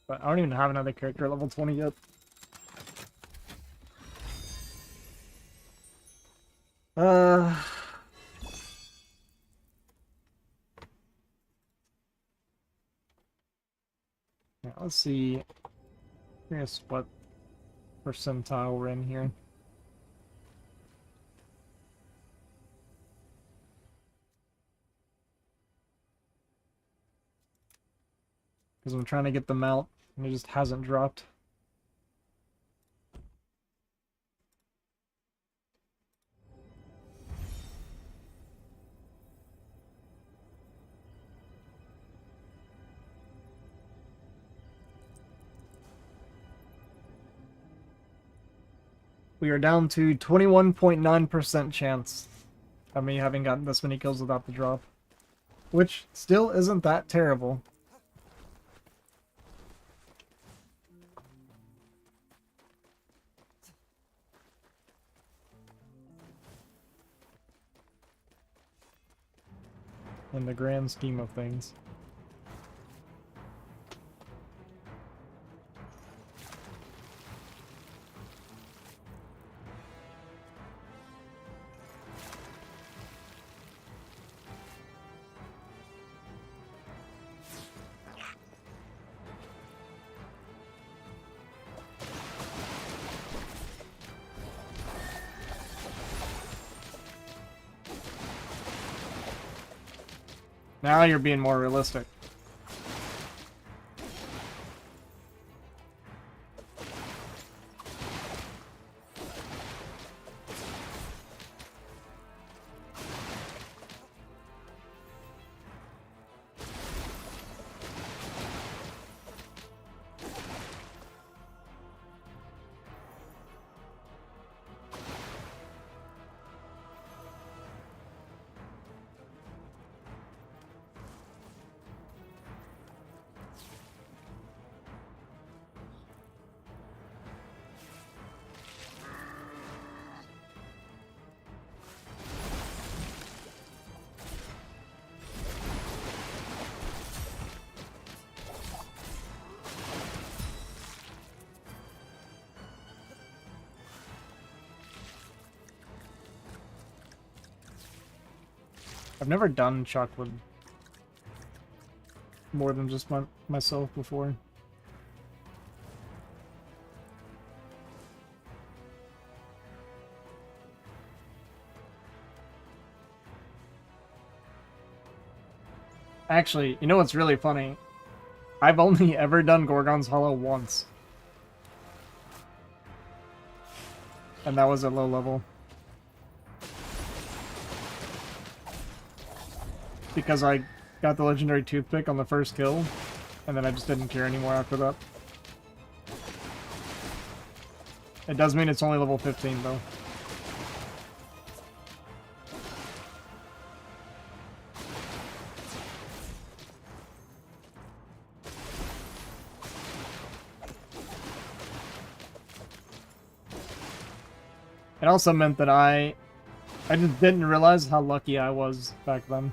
But I don't even have another character at level 20 yet. Yeah, let's see. Curious what percentile we're in here. Because I'm trying to get them out, and it just hasn't dropped. We are down to 21.9% chance of me having gotten this many kills without the drop. Which still isn't that terrible. In the grand scheme of things. Now you're being more realistic. I've never done Chuck with more than just myself before. Actually, you know what's really funny? I've only ever done Gorgon's Hollow once. And that was at low level. Because I got the legendary toothpick on the first kill, and then I just didn't care anymore after that. It does mean it's only level 15 though. It also meant that I just didn't realize how lucky I was back then.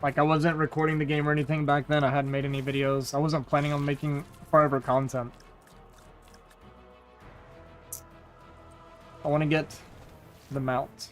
Like, I wasn't recording the game or anything back then. I hadn't made any videos. I wasn't planning on making Farever content. I want to get the mount.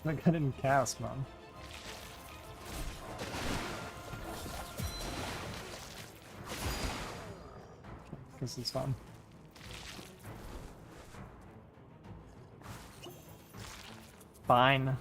Like I didn't cast, man. This is fun. Fine.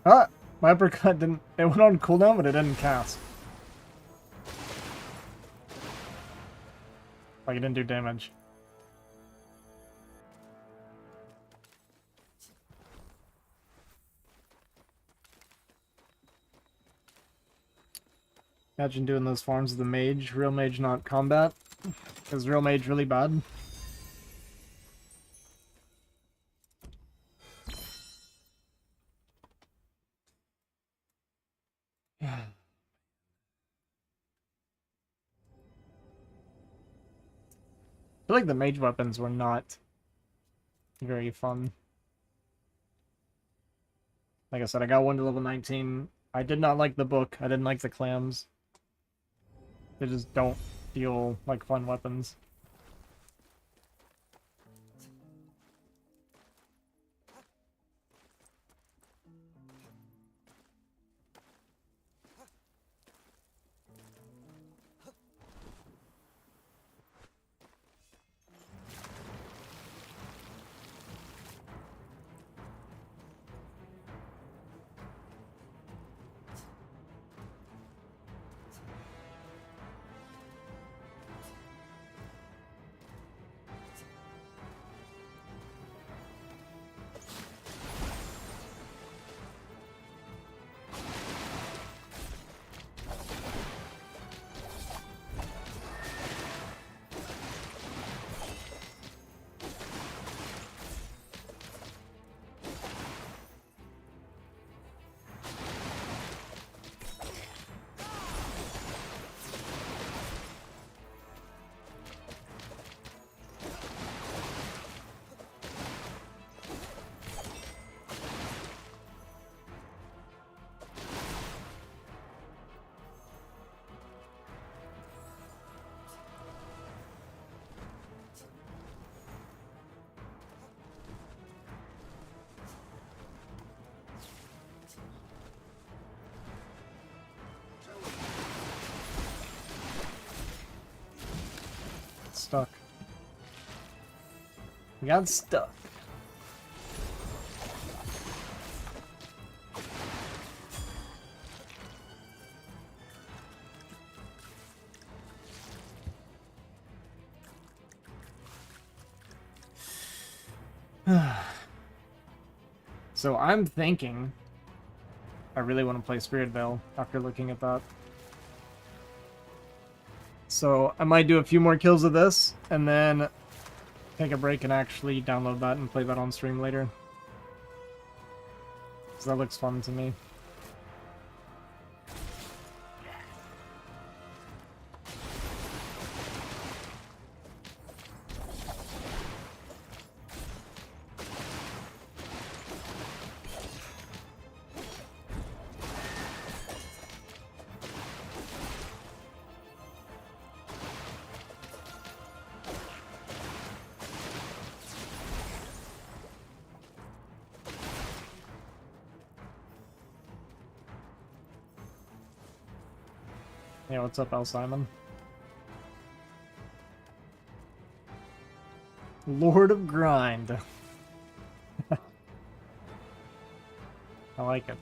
Ah! My uppercut didn't... It went on cooldown, but it didn't cast. Like, it didn't do damage. Imagine doing those forms of the mage. Real mage, not combat. Because real mage really bad. Yeah. I feel like the mage weapons were not very fun. Like I said, I got one to level 19. I did not like the book. I didn't like the clams. They just don't feel like fun weapons. Stuck. We got stuck. So I'm thinking I really want to play Spirit Veil after looking at that. So I might do a few more kills of this, and then take a break and actually download that and play that on stream later. Because that looks fun to me. Yeah, what's up, L. Simon? Lord of Grind. I like it.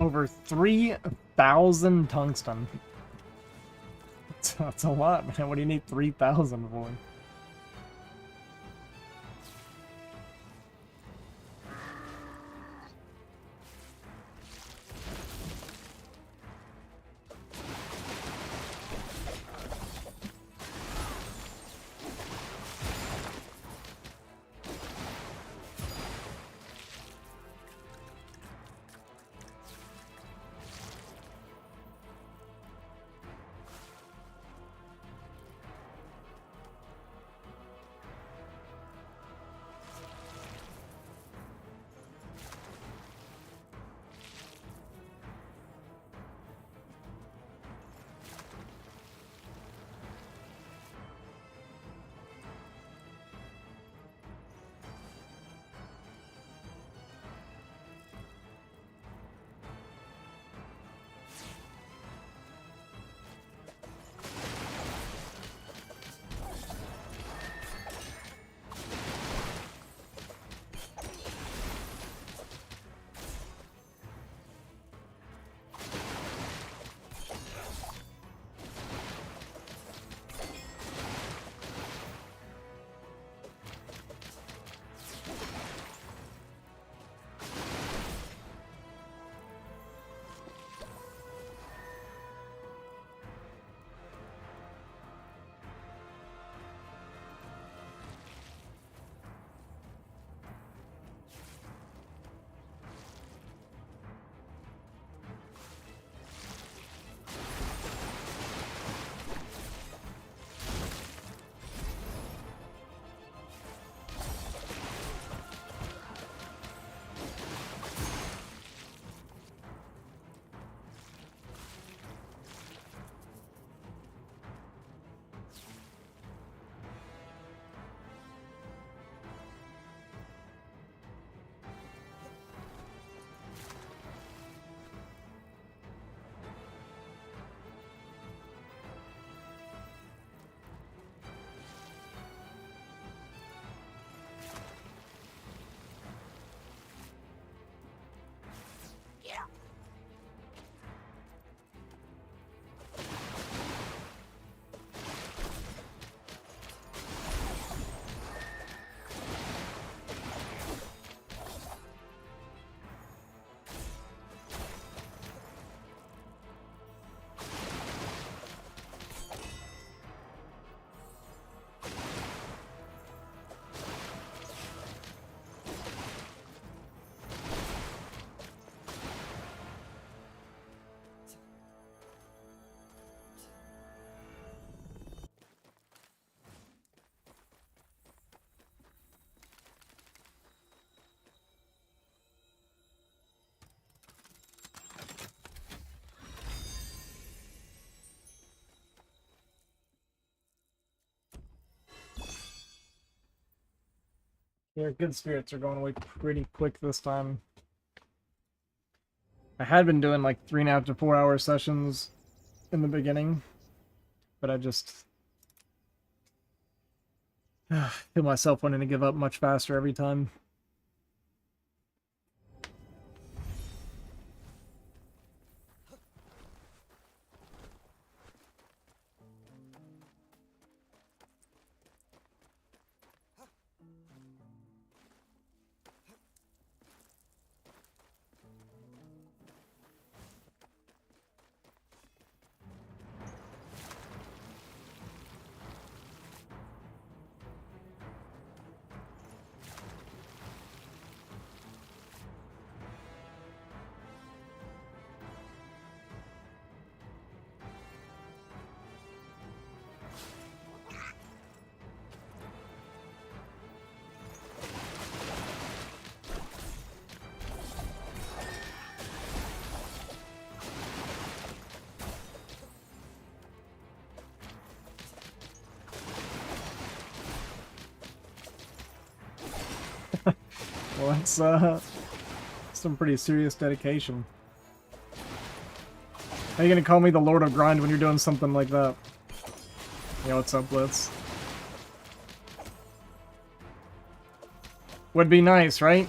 Over 3,000 tungsten. That's a lot, man. What do you need 3,000 for? Your good spirits are going away pretty quick this time. I had been doing like 3.5 to 4 hour sessions in the beginning, but I just feel myself wanting to give up much faster every time. Well, that's some pretty serious dedication. How are you gonna call me the Lord of Grind when you're doing something like that? Yeah, what's up, Blitz? Would be nice, right?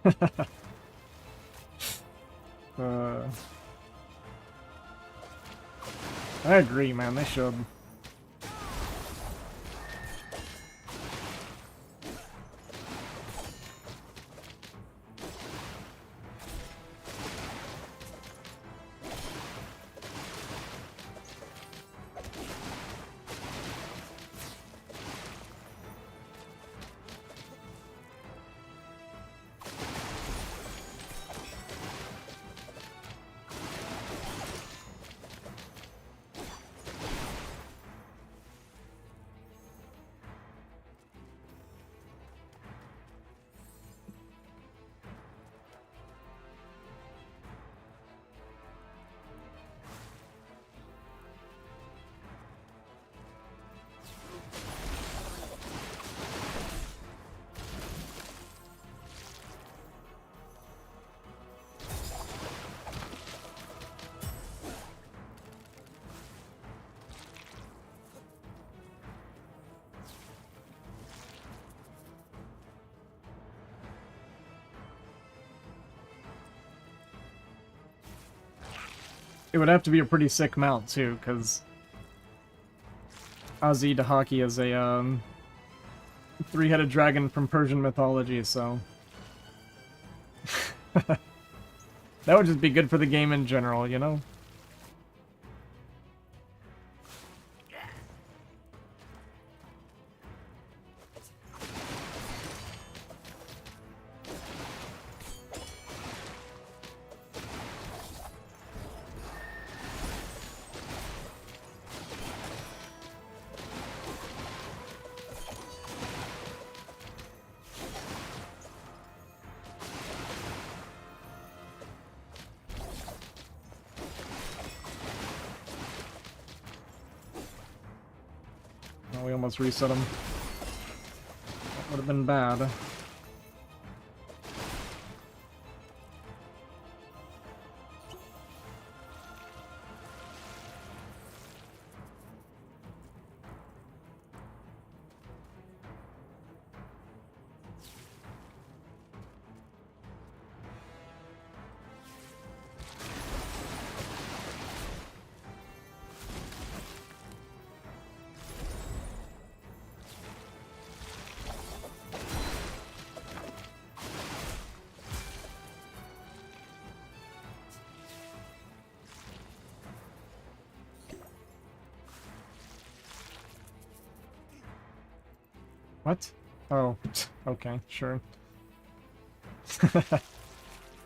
uh, I agree, man. They should. It would have to be a pretty sick mount, too, because Azi Dahaki is a three-headed dragon from Persian mythology, so... that would just be good for the game in general, you know? Oh, we almost reset him. That would have been bad. What? Oh, okay, sure.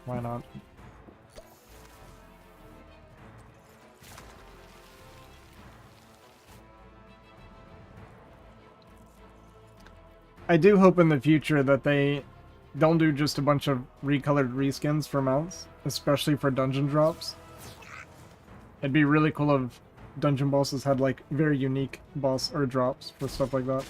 Why not? I do hope in the future that they don't do just a bunch of recolored reskins for mounts, especially for dungeon drops. It'd be really cool if dungeon bosses had like very unique boss or drops for stuff like that.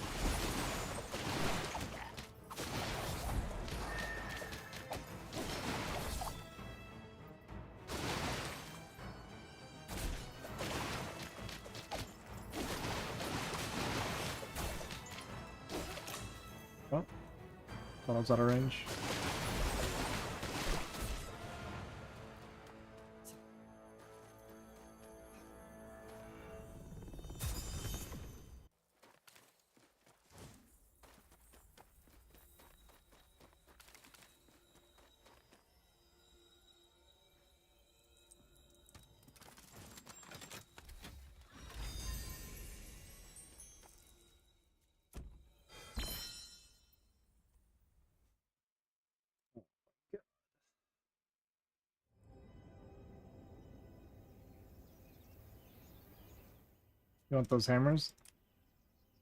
Oh, thought I was out of range. You want those hammers?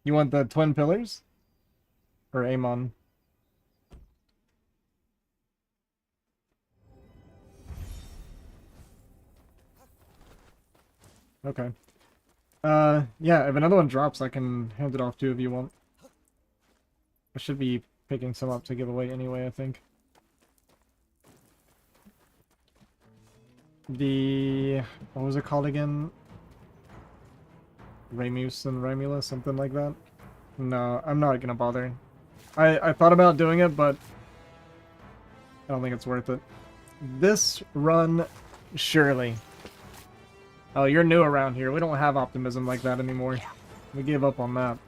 You want the twin pillars? Or Amon? Okay. Yeah, if another one drops, I can hand it off to you if you want. I should be picking some up to give away anyway, I think. The... what was it called again? Ramus and Ramula, something like that? No, I'm not gonna bother. I thought about doing it, but I don't think it's worth it. This run, surely. Oh, you're new around here. We don't have optimism like that anymore. We gave up on that.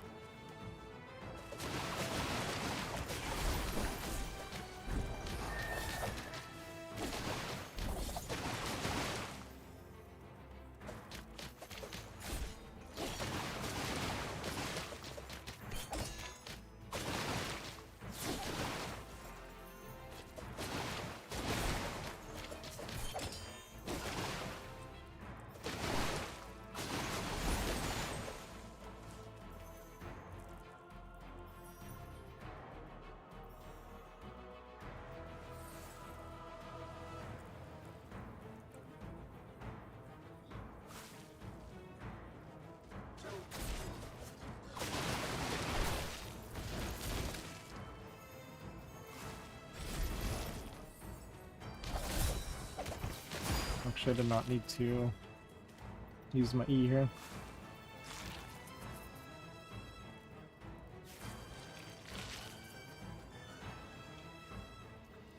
Actually, I did not need to use my E here.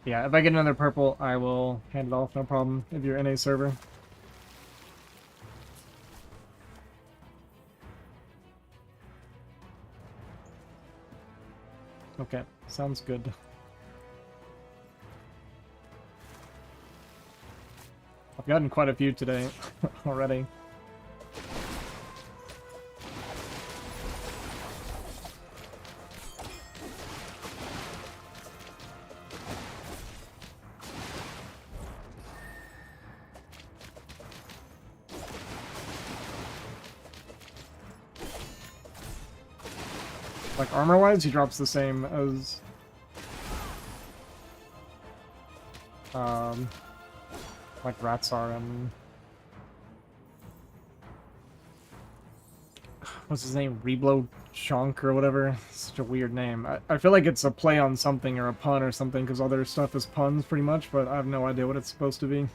Yeah, if I get another purple, I will hand it off, no problem, if you're in a server. Okay, sounds good. I've gotten quite a few today already. Like, armor-wise, he drops the same as... like Ratsar and... What's his name? Reblo Chonk or whatever? Such a weird name. I feel like it's a play on something or a pun or something, because all their stuff is puns, pretty much, but I have no idea what it's supposed to be.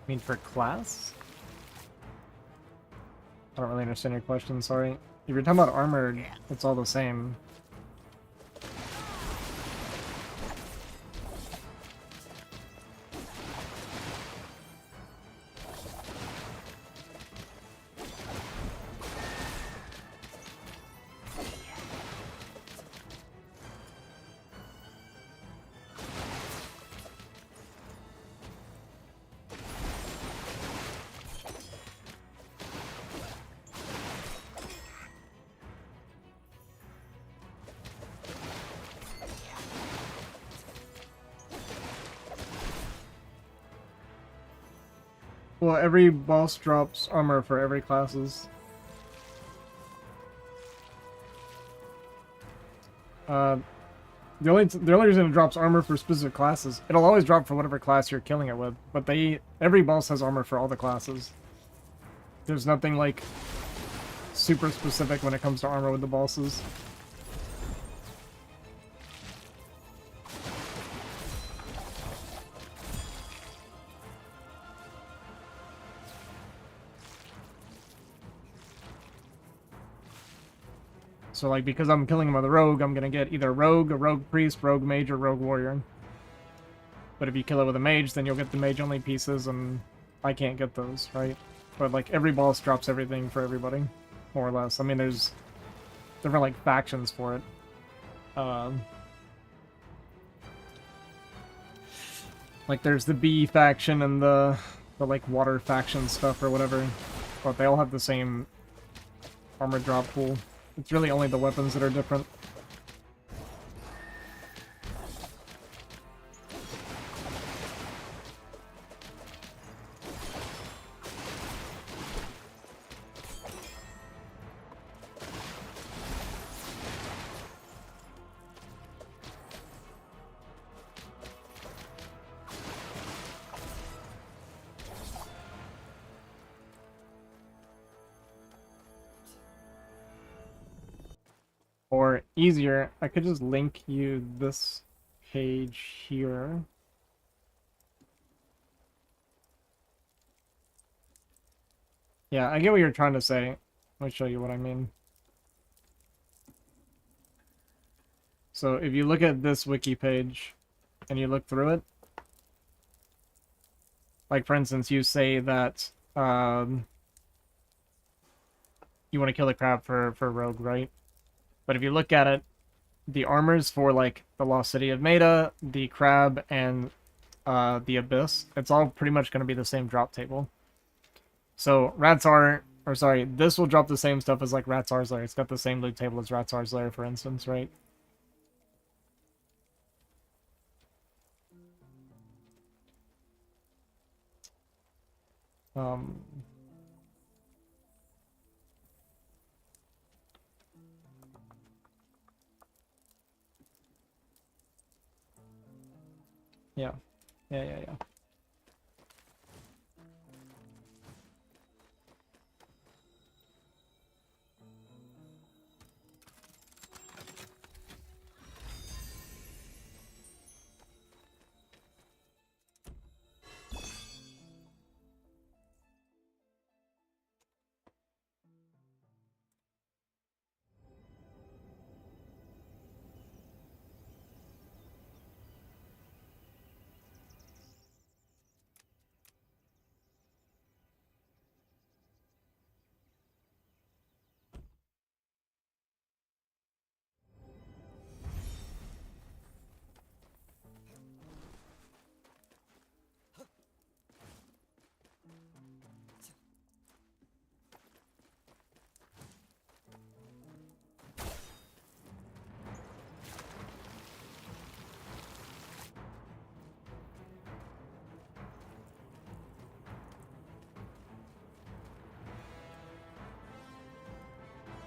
I mean, for class? I don't really understand your question, sorry. If you're talking about armor, it's all the same. Well, every boss drops armor for every classes. The only reason it drops armor for specific classes, it'll always drop for whatever class you're killing it with, but every boss has armor for all the classes. There's nothing like super specific when it comes to armor with the bosses. So, like, because I'm killing him with a rogue, I'm gonna get either rogue, a rogue priest, rogue mage, or rogue warrior. But if you kill it with a mage, then you'll get the mage-only pieces, and I can't get those, right? But, like, every boss drops everything for everybody, more or less. I mean, there's different, like, factions for it. Like, there's the bee faction and the like, water faction stuff or whatever. But they all have the same armor drop pool. It's really only the weapons that are different. easier, I could just link you this page here. Yeah, I get what you're trying to say. Let me show you what I mean. So if you look at this wiki page and you look through it, like for instance, you say that you want to kill the crab for rogue, right? But if you look at it, the armors for like the Lost City of Maida, the crab, and the abyss, it's all pretty much going to be the same drop table. So Ratsar, or sorry, this will drop the same stuff as like Ratsar's Lair. It's got the same loot table as Ratsar's Lair, for instance, right? Um, yeah, yeah.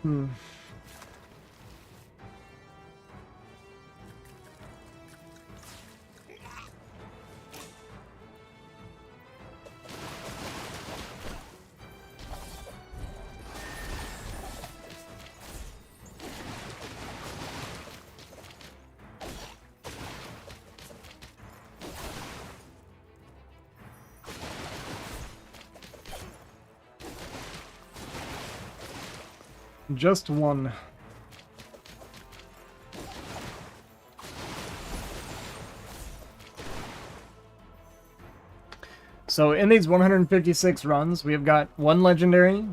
Hmm. Just one. So in these 156 runs, we have got one legendary,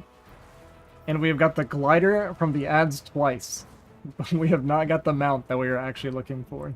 and we have got the glider from the ads twice. But we have not got the mount that we are actually looking for.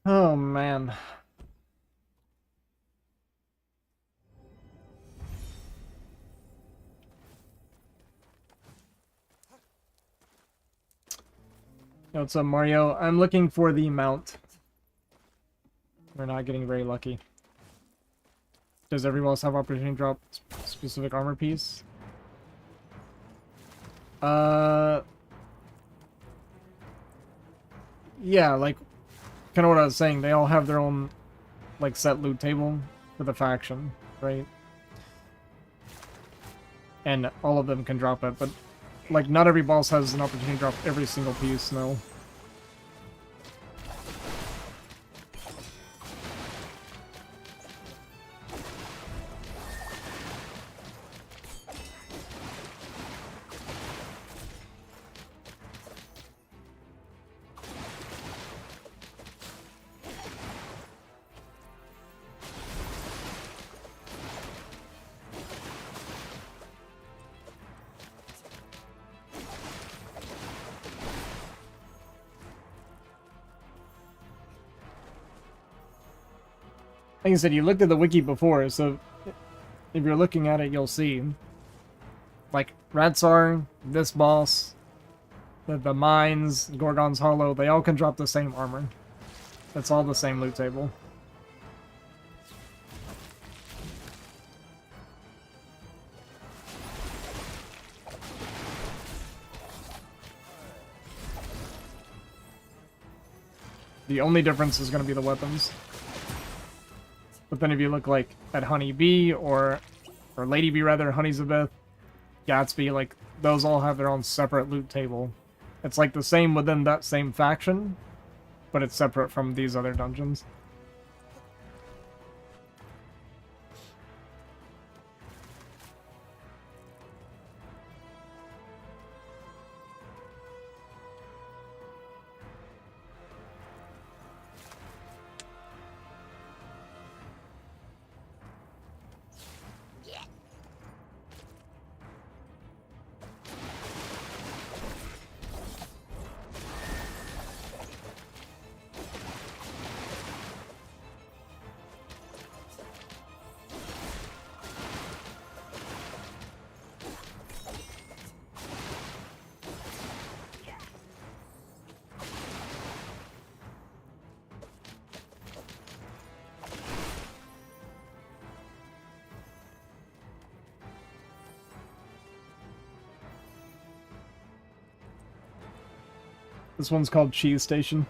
Oh man. Yo, what's up, Mario? I'm looking for the mount. We're not getting very lucky. Does everyone else have opportunity to drop specific armor piece? Yeah, like, kind of what I was saying. They all have their own, like, set loot table for the faction, right? And all of them can drop it, but, like, not every boss has an opportunity to drop every single piece, no. Like I said, you looked at the wiki before, so if you're looking at it, you'll see. Like, Radsar, this boss, the mines, Gorgon's Hollow, they all can drop the same armor. It's all the same loot table. The only difference is going to be the weapons. But then if you look like at Honey Bee or Lady Bee rather, Honeyzabeth, Gatsby, like those all have their own separate loot table. It's like the same within that same faction, but it's separate from these other dungeons. This one's called Cheese Station.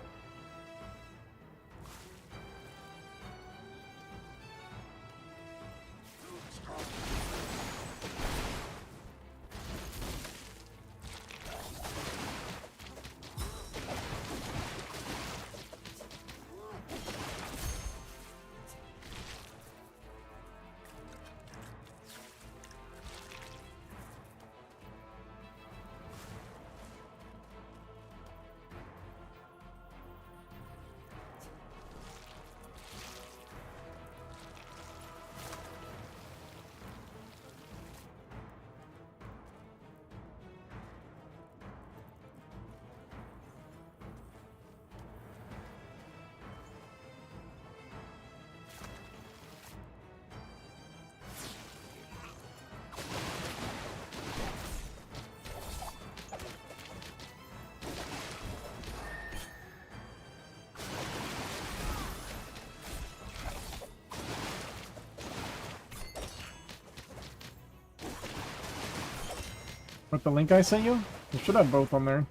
With the link I sent you? You should have both on there.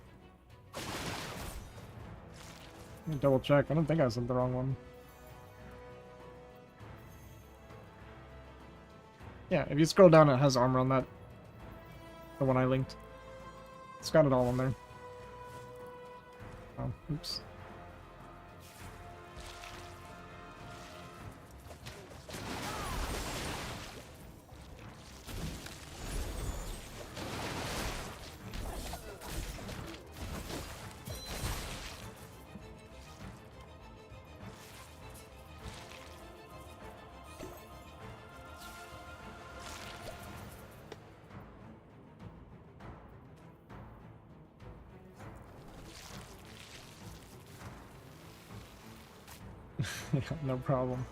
Let me double check. I don't think I sent the wrong one. Yeah, if you scroll down, it has armor on that. The one I linked. It's got it all on there. Oh, oops. Yeah, no problem.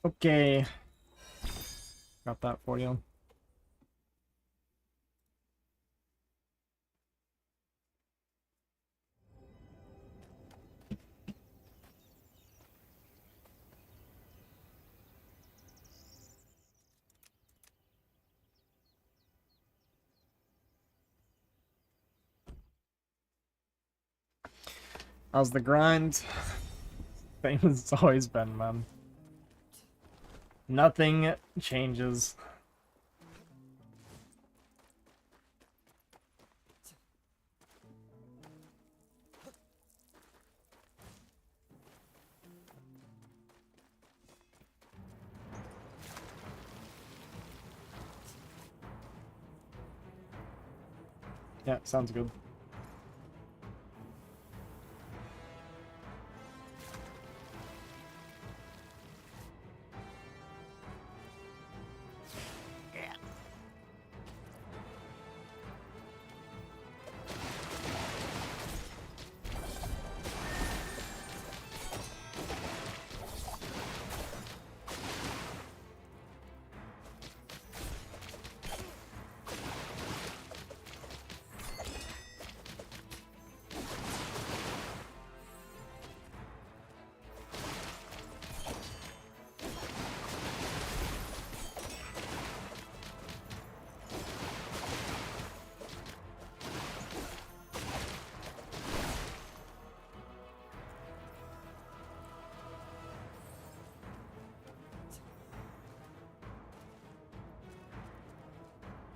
Okay. Got that for you. How's the grind? Same as it's always been, man. Nothing changes. Yeah, sounds good.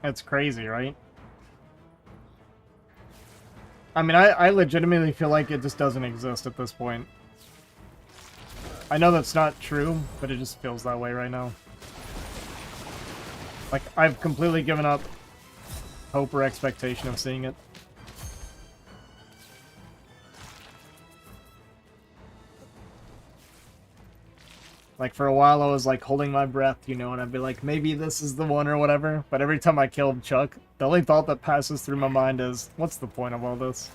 It's crazy, right? I mean, I legitimately feel like it just doesn't exist at this point. I know that's not true, but it just feels that way right now. Like, I've completely given up hope or expectation of seeing it. Like, for a while I was, like, holding my breath, you know, and I'd be like, maybe this is the one or whatever. But every time I killed Chuck, the only thought that passes through my mind is, what's the point of all this?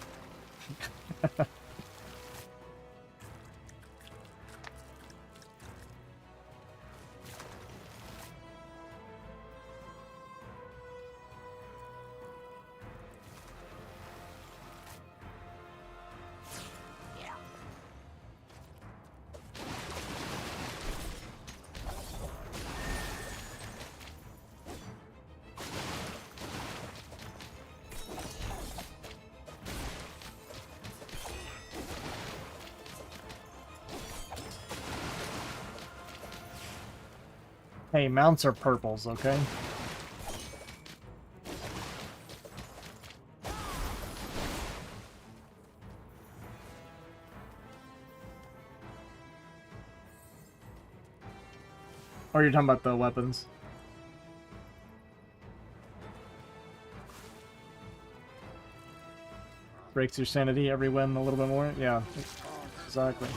Hey, mounts are purples, okay? Or you're talking about the weapons. Breaks your sanity every win a little bit more? Yeah, exactly.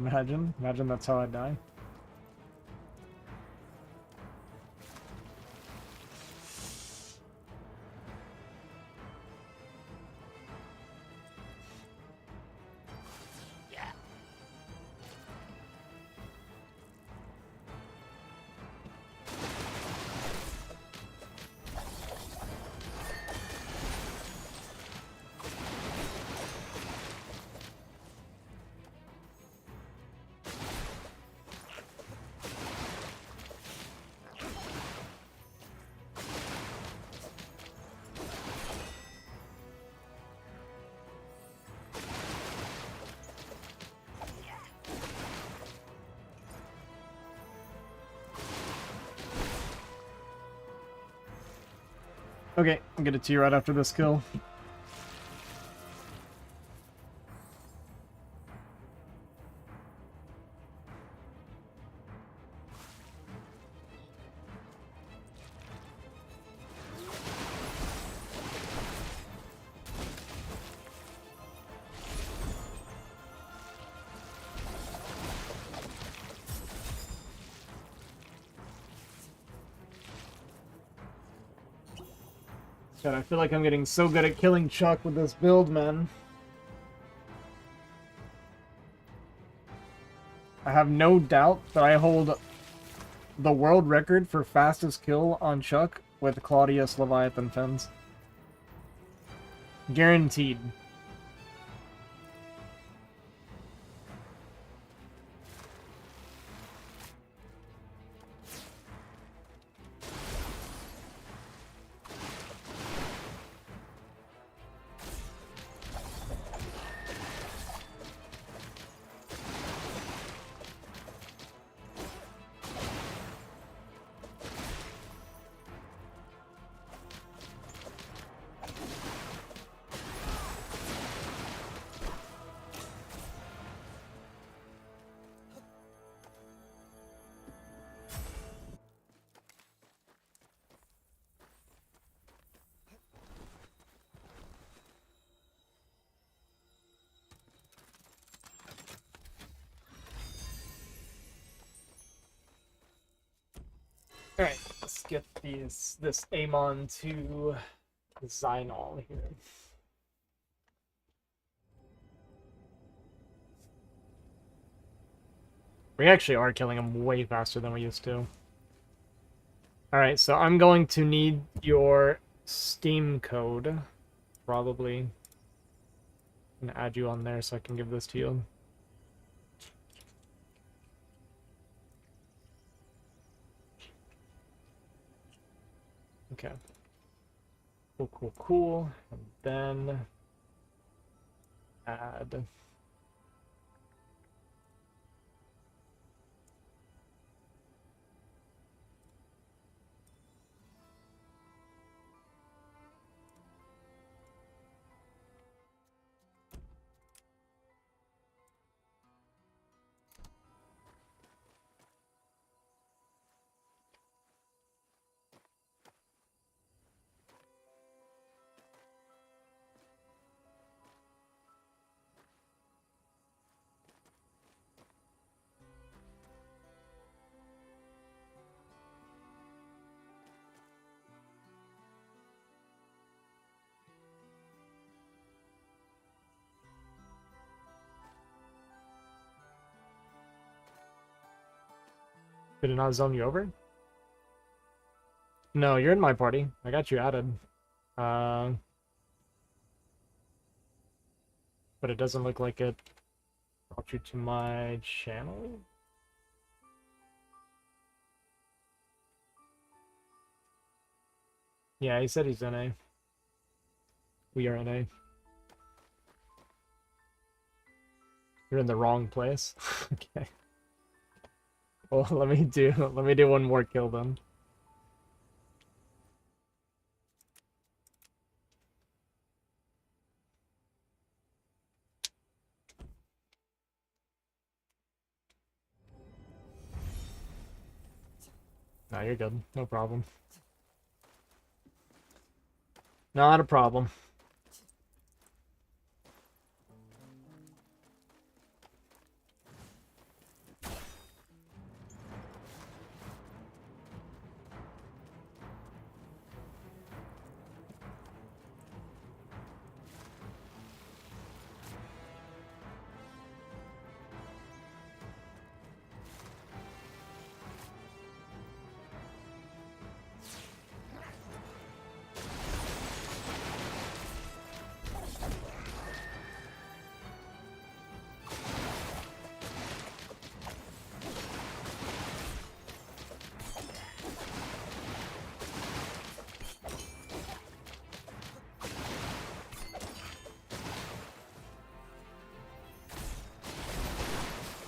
Imagine that's how I die. Okay, I'll get it to you right after this kill. God, I feel like I'm getting so good at killing Chuck with this build, man. I have no doubt that I hold the world record for fastest kill on Chuck with Claudius Leviathan Fins. Guaranteed. Alright, let's get this Amon to Xynol here. We actually are killing him way faster than we used to. Alright, so I'm going to need your Steam code, probably. I'm gonna add you on there so I can give this to you. Okay. Cool, cool, cool. And then add. Did it not zone you over? No, you're in my party. I got you added. But it doesn't look like it brought you to my channel. Yeah, he said he's NA. We are NA. You're in the wrong place. Okay. Well, let me do one more kill then. No, you're good. No problem. Not a problem.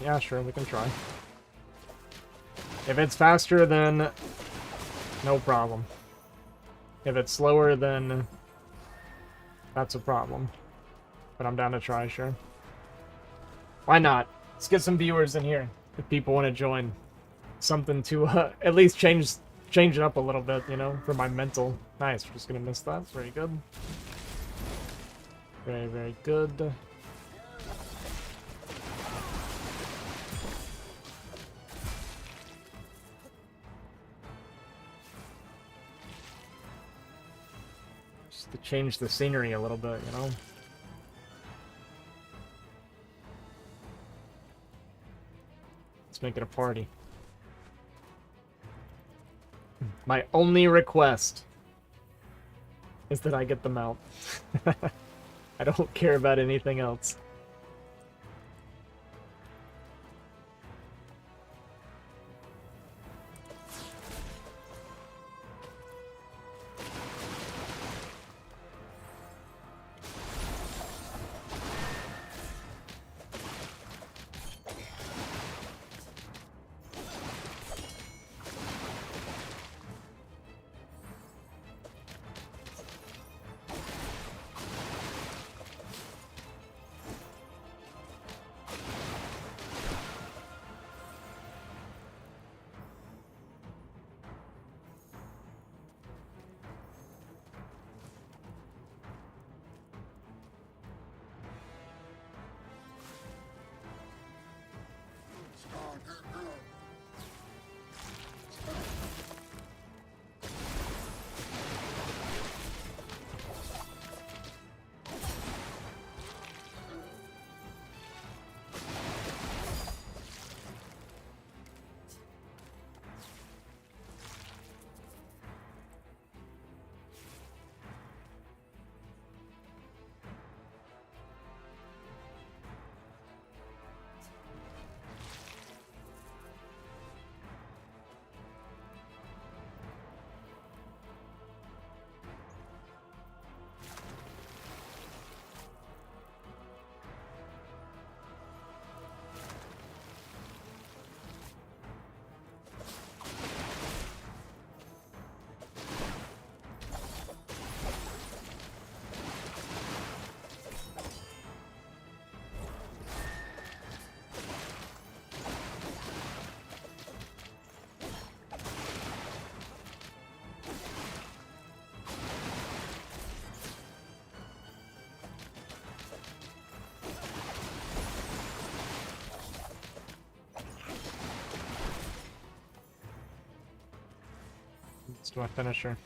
Yeah, sure, we can try. If it's faster, then no problem. If it's slower, then that's a problem. But I'm down to try, sure. Why not? Let's get some viewers in here if people want to join. Something to at least change it up a little bit, you know, for my mental. Nice, we're just gonna miss that. Very good. Very, very good. Just to change the scenery a little bit, you know? Let's make it a party. My only request is that I get them out. I don't care about anything else. to my finisher.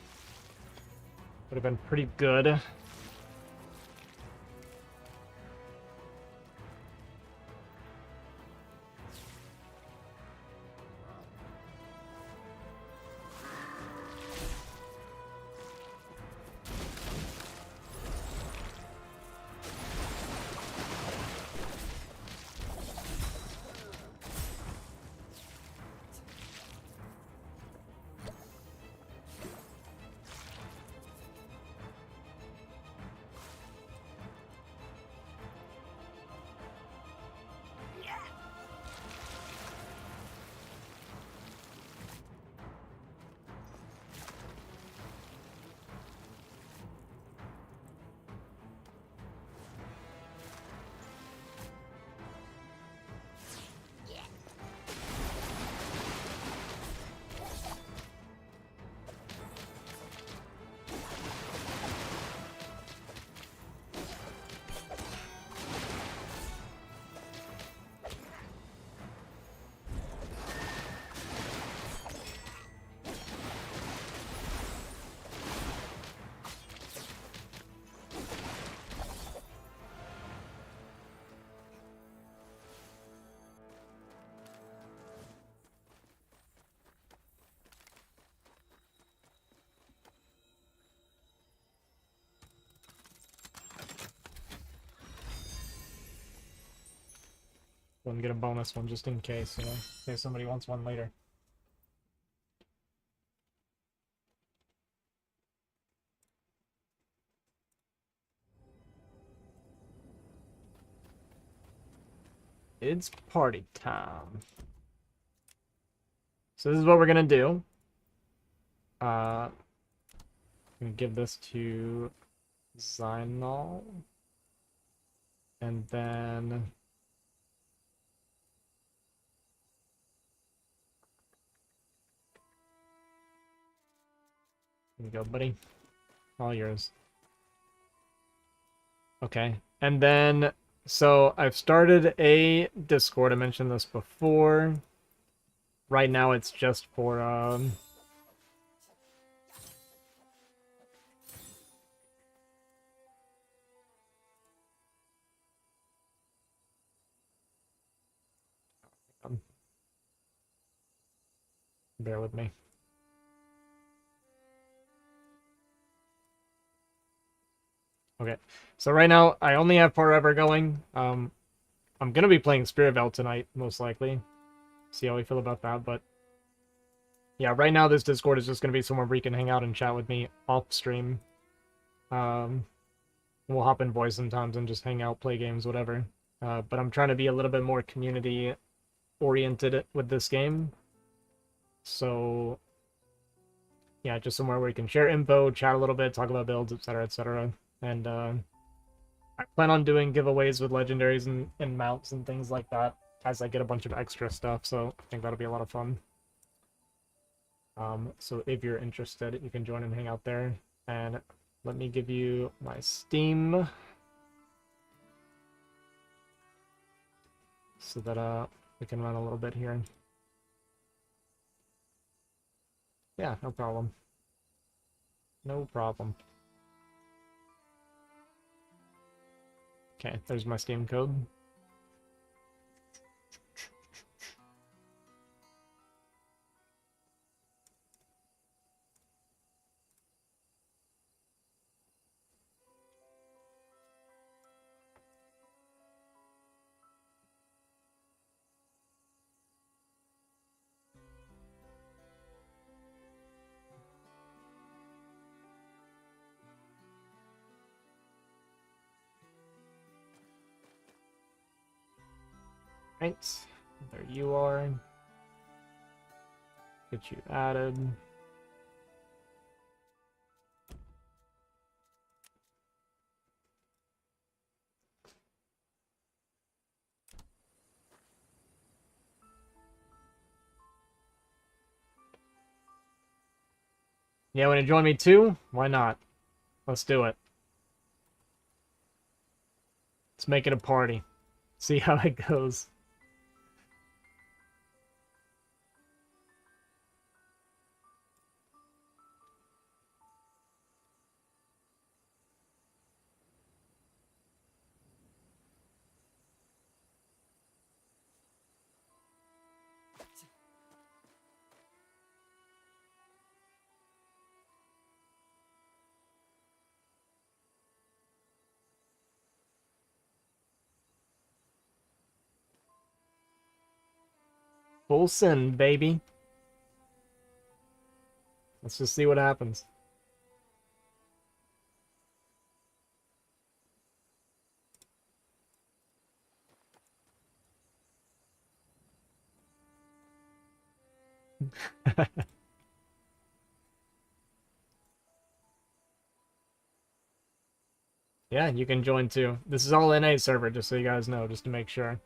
Would have been pretty good. Wouldn't get a bonus one just in case, you know, in case somebody wants one later. It's party time. So this is what we're gonna do. I'm gonna give this to Zynol. And then here you go, buddy. All yours. Okay. And then, so I've started a Discord. I mentioned this before. Right now it's just for, bear with me. Okay, so right now I only have Farever going. I'm gonna be playing Spirit tonight, most likely. See how we feel about that, but yeah, right now this Discord is just gonna be somewhere where you can hang out and chat with me off stream. We'll hop in voice sometimes and just hang out, play games, whatever. But I'm trying to be a little bit more community oriented with this game. So yeah, just somewhere where you can share info, chat a little bit, talk about builds, etc., etc. And I plan on doing giveaways with legendaries and mounts and things like that as I get a bunch of extra stuff, so I think that'll be a lot of fun. So if you're interested, you can join and hang out there. And let me give you my Steam so that we can run a little bit here. Yeah, no problem. No problem. Okay, there's my Steam code. Right, there you are. Get you added. Yeah, want to join me too? Why not? Let's do it. Let's make it a party. See how it goes. Full send, baby. Let's just see what happens. Yeah, you can join too. This is all NA server, just so you guys know, just to make sure.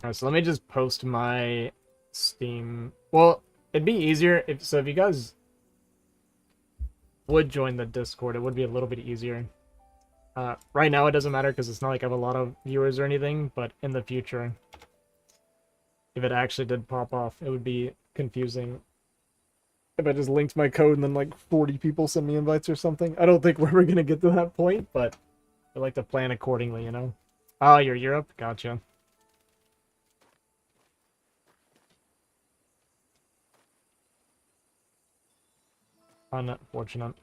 Alright, so let me just post my Steam. Well, it'd be easier if so if you guys would join the Discord, it would be a little bit easier. Right now it doesn't matter because it's not like I have a lot of viewers or anything, but in the future, if it actually did pop off, it would be confusing. If I just linked my code and then like 40 people send me invites or something. I don't think we're ever gonna get to that point, but I like to plan accordingly, you know? Oh, you're Europe? Gotcha. Unfortunate.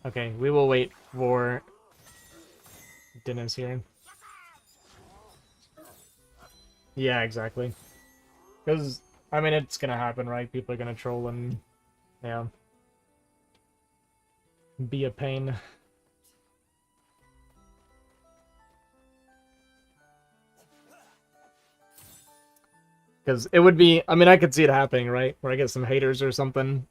Okay, we will wait for Dennis here. Yeah, exactly. Because, I mean, it's gonna happen, right? People are gonna troll and, yeah, be a pain. Because it would be, I mean, I could see it happening, right? Where I get some haters or something,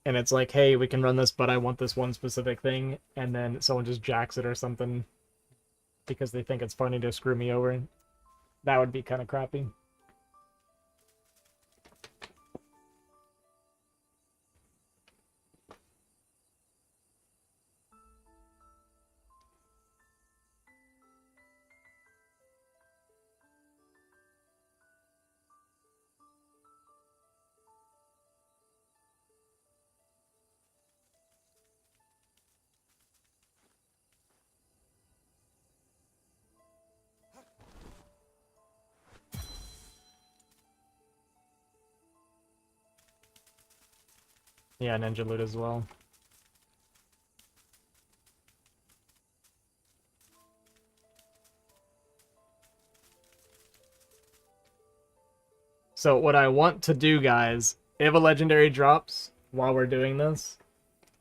and it's like, hey, we can run this, but I want this one specific thing, and then someone just jacks it or something because they think it's funny to screw me over. That would be kind of crappy. Yeah, Ninja Loot as well. So what I want to do, guys, if a legendary drops while we're doing this,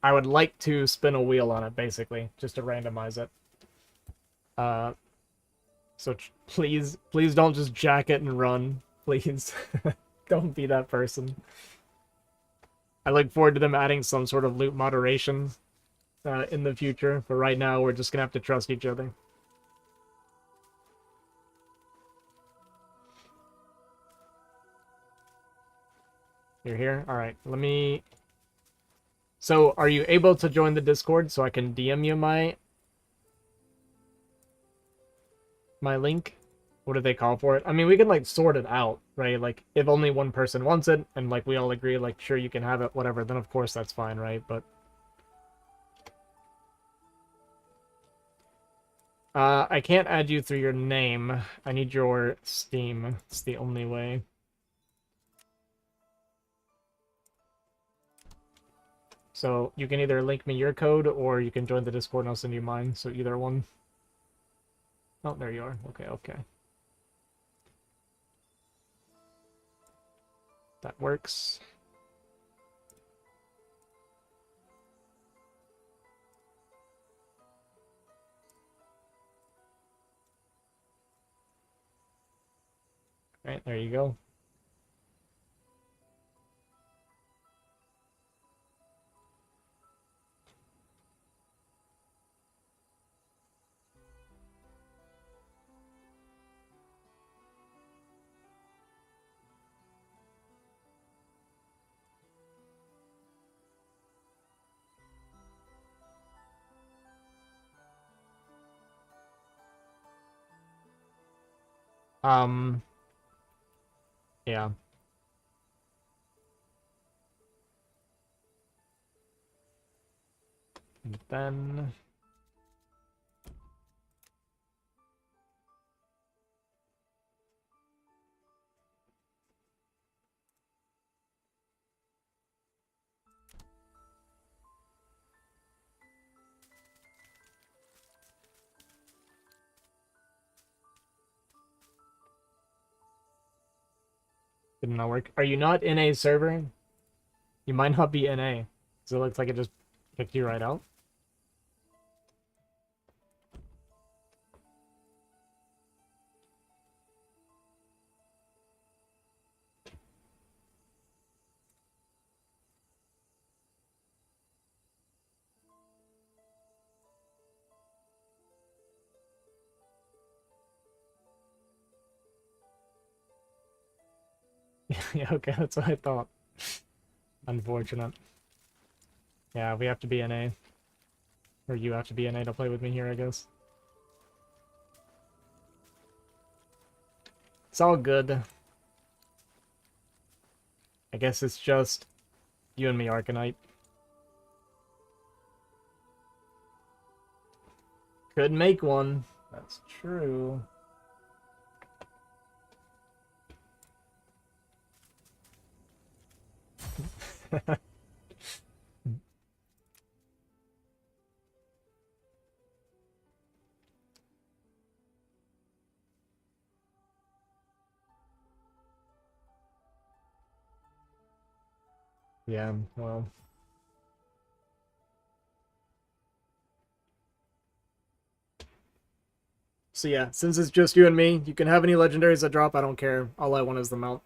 I would like to spin a wheel on it, basically, just to randomize it. So please, please don't just jack it and run. Please. Don't be that person. I look forward to them adding some sort of loot moderation in the future, but right now we're just gonna have to trust each other. You're here? Alright, let me... So, are you able to join the Discord so I can DM you my link? What do they call for it? I mean, we can, like, sort it out, right? Like, if only one person wants it, and, like, we all agree, like, sure, you can have it, whatever, then of course that's fine, right? But... I can't add you through your name. I need your Steam. It's the only way. So you can either link me your code, or you can join the Discord and I'll send you mine. So either one. Oh, there you are. Okay, okay. That works. All right, there you go. Um, Yeah. And then... Did not work. Are you not in a server? You might not be in a. Because it looks like it just kicked you right out. Yeah, okay, that's what I thought. Unfortunate. Yeah, we have to be NA. Or you have to be NA to play with me here, I guess. It's all good. I guess it's just you and me, Arcanite. Could make one. That's true. Yeah, well. So yeah, since it's just you and me, you can have any legendaries that drop, I don't care. All I want is the mount.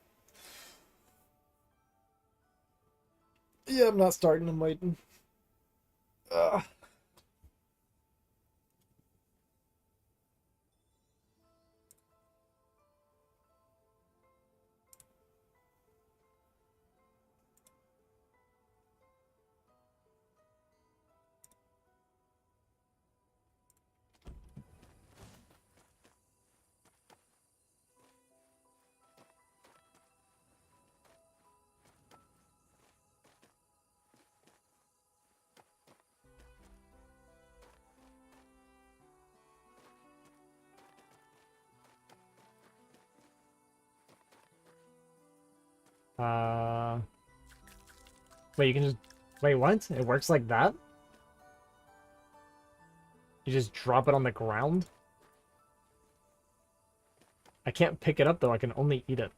Yeah, I'm not starting, I'm waiting. Ugh. Uh... Wait, you can just... Wait, what? It works like that? You just drop it on the ground? I can't pick it up, though. I can only eat it.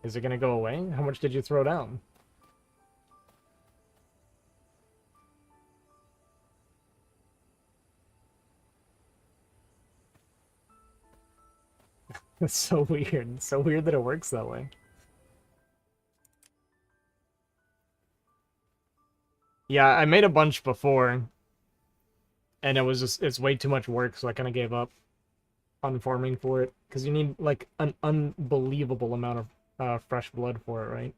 Is it gonna go away? How much did you throw down? It's so weird. It's so weird that it works that way. Yeah, I made a bunch before, and it's way too much work, so I kind of gave up on farming for it. Because you need, like, an unbelievable amount of fresh blood for it, right?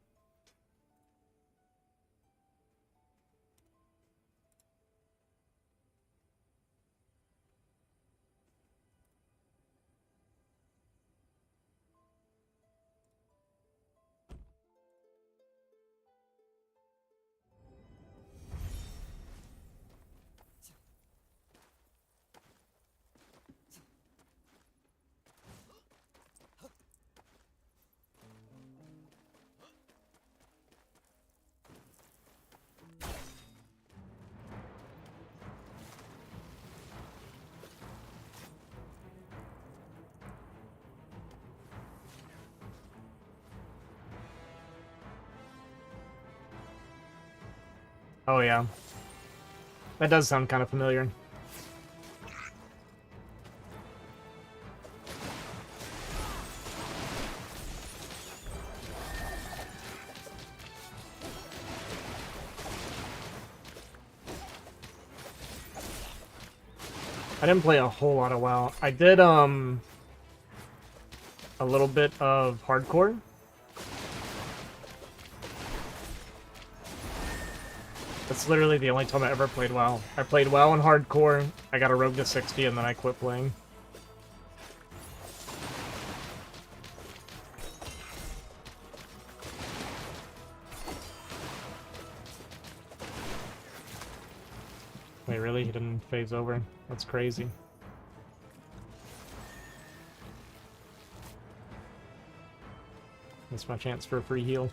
Oh, yeah. That does sound kind of familiar. I didn't play a whole lot of WoW. I did, a little bit of hardcore. That's literally the only time I ever played WoW. I played WoW in hardcore, I got a rogue to 60, and then I quit playing. Wait, really? He didn't phase over? That's crazy. That's my chance for a free heal.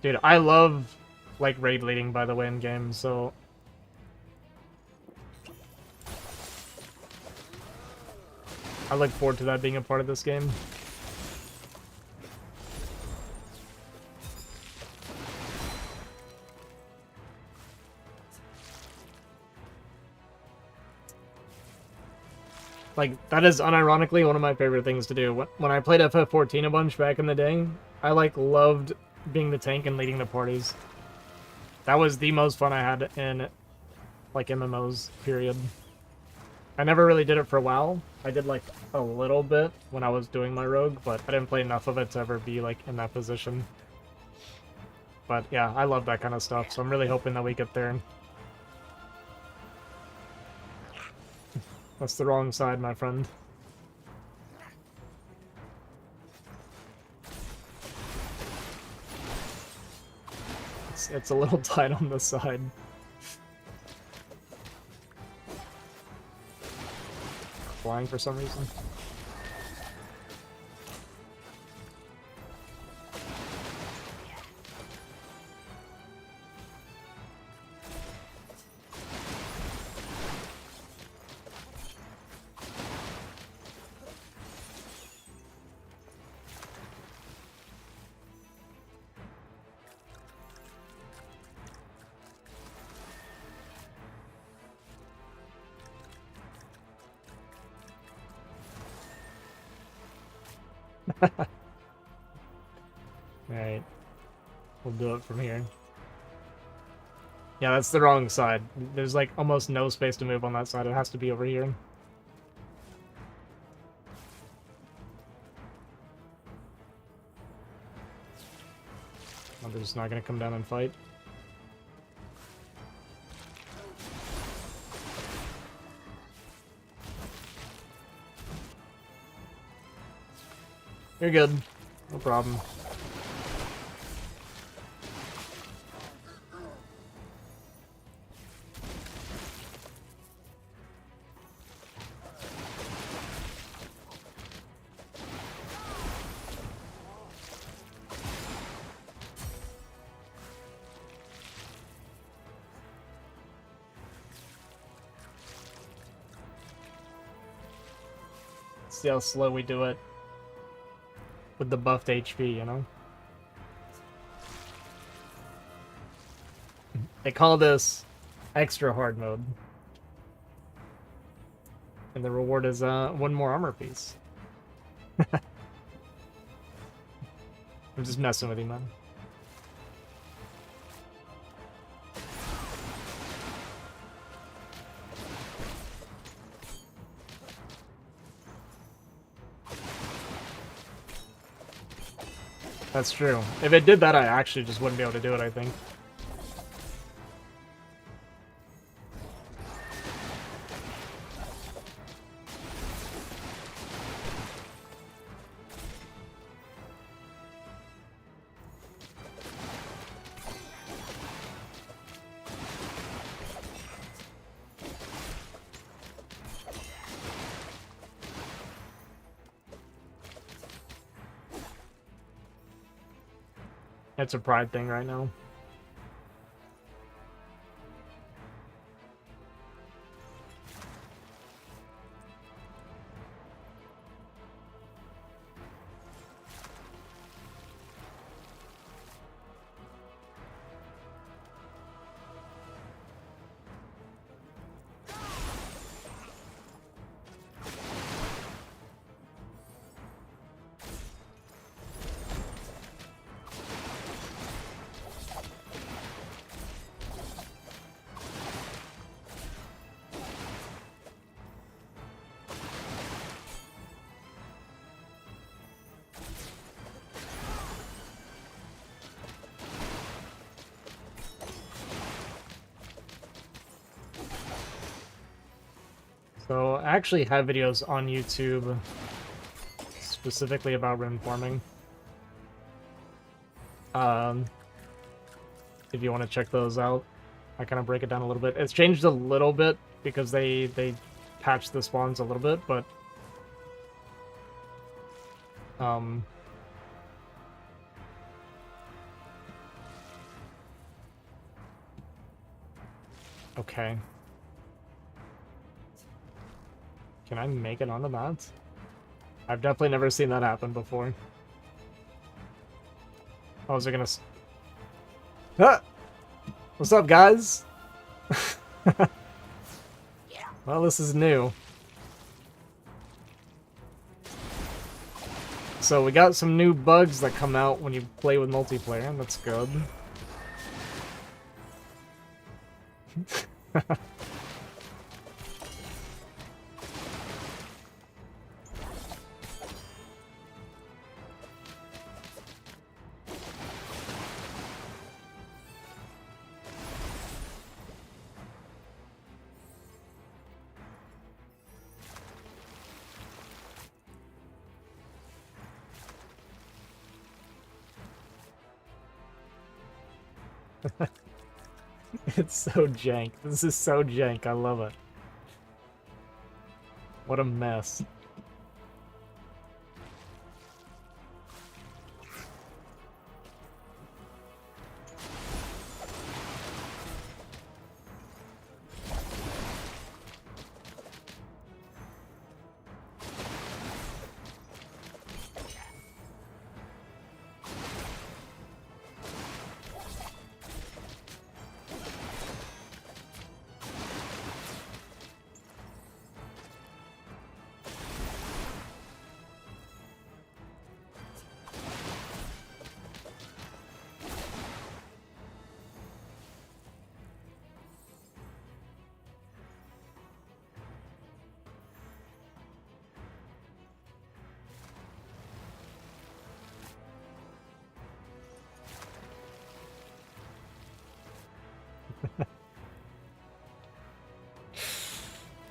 Dude, I love, like, raid leading, by the way, in games, so... I look forward to that being a part of this game. Like, that is unironically one of my favorite things to do. When I played FF14 a bunch back in the day, I, like, loved being the tank and leading the parties. That was the most fun I had in, like, MMOs, period. I never really did it for a while. I did, like, a little bit when I was doing my rogue, but I didn't play enough of it to ever be, like, in that position. But, yeah, I love that kind of stuff, so I'm really hoping that we get there. That's the wrong side, my friend. It's a little tight on this side. Flying for some reason. Alright. We'll do it from here. Yeah, that's the wrong side. There's like almost no space to move on that side. It has to be over here. Oh, they're just not gonna come down and fight. You're good. No problem. See how slow we do it with the buffed HP, you know? They call this extra hard mode. And the reward is one more armor piece. I'm just messing with you, man. That's true. If it did that, I actually just wouldn't be able to do it, I think. It's a pride thing right now. So I actually have videos on YouTube specifically about rune farming. If you want to check those out, I kind of break it down a little bit. It's changed a little bit because they patched the spawns a little bit, but okay. Can I make it onto that? I've definitely never seen that happen before. Oh, is it gonna... Ah! What's up, guys? Well, this is new. So we got some new bugs that come out when you play with multiplayer, and that's good. It's so jank. This is so jank. I love it. What a mess.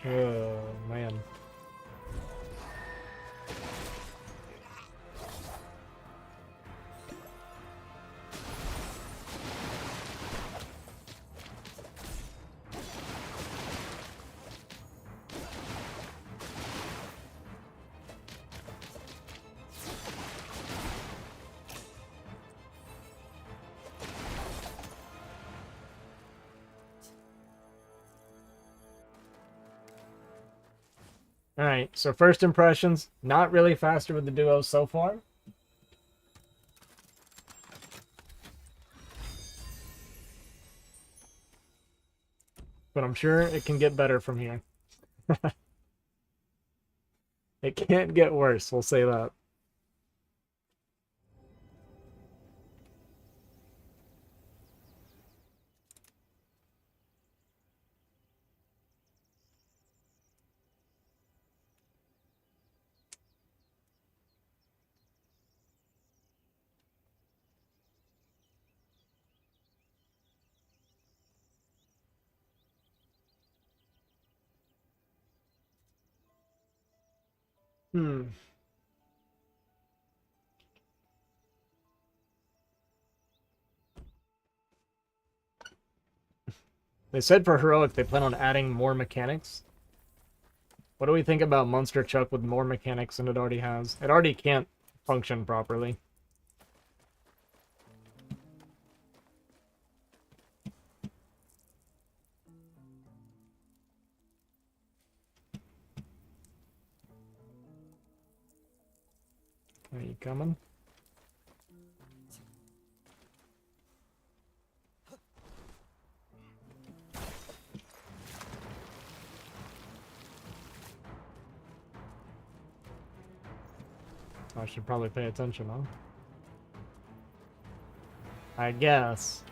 Oh, man. Alright, so first impressions, not really faster with the duos so far. But I'm sure it can get better from here. It can't get worse, we'll say that. They said for Heroic they plan on adding more mechanics. What do we think about Monster Chuck with more mechanics than it already has? It already can't function properly. Are you coming? I should probably pay attention, huh? I guess.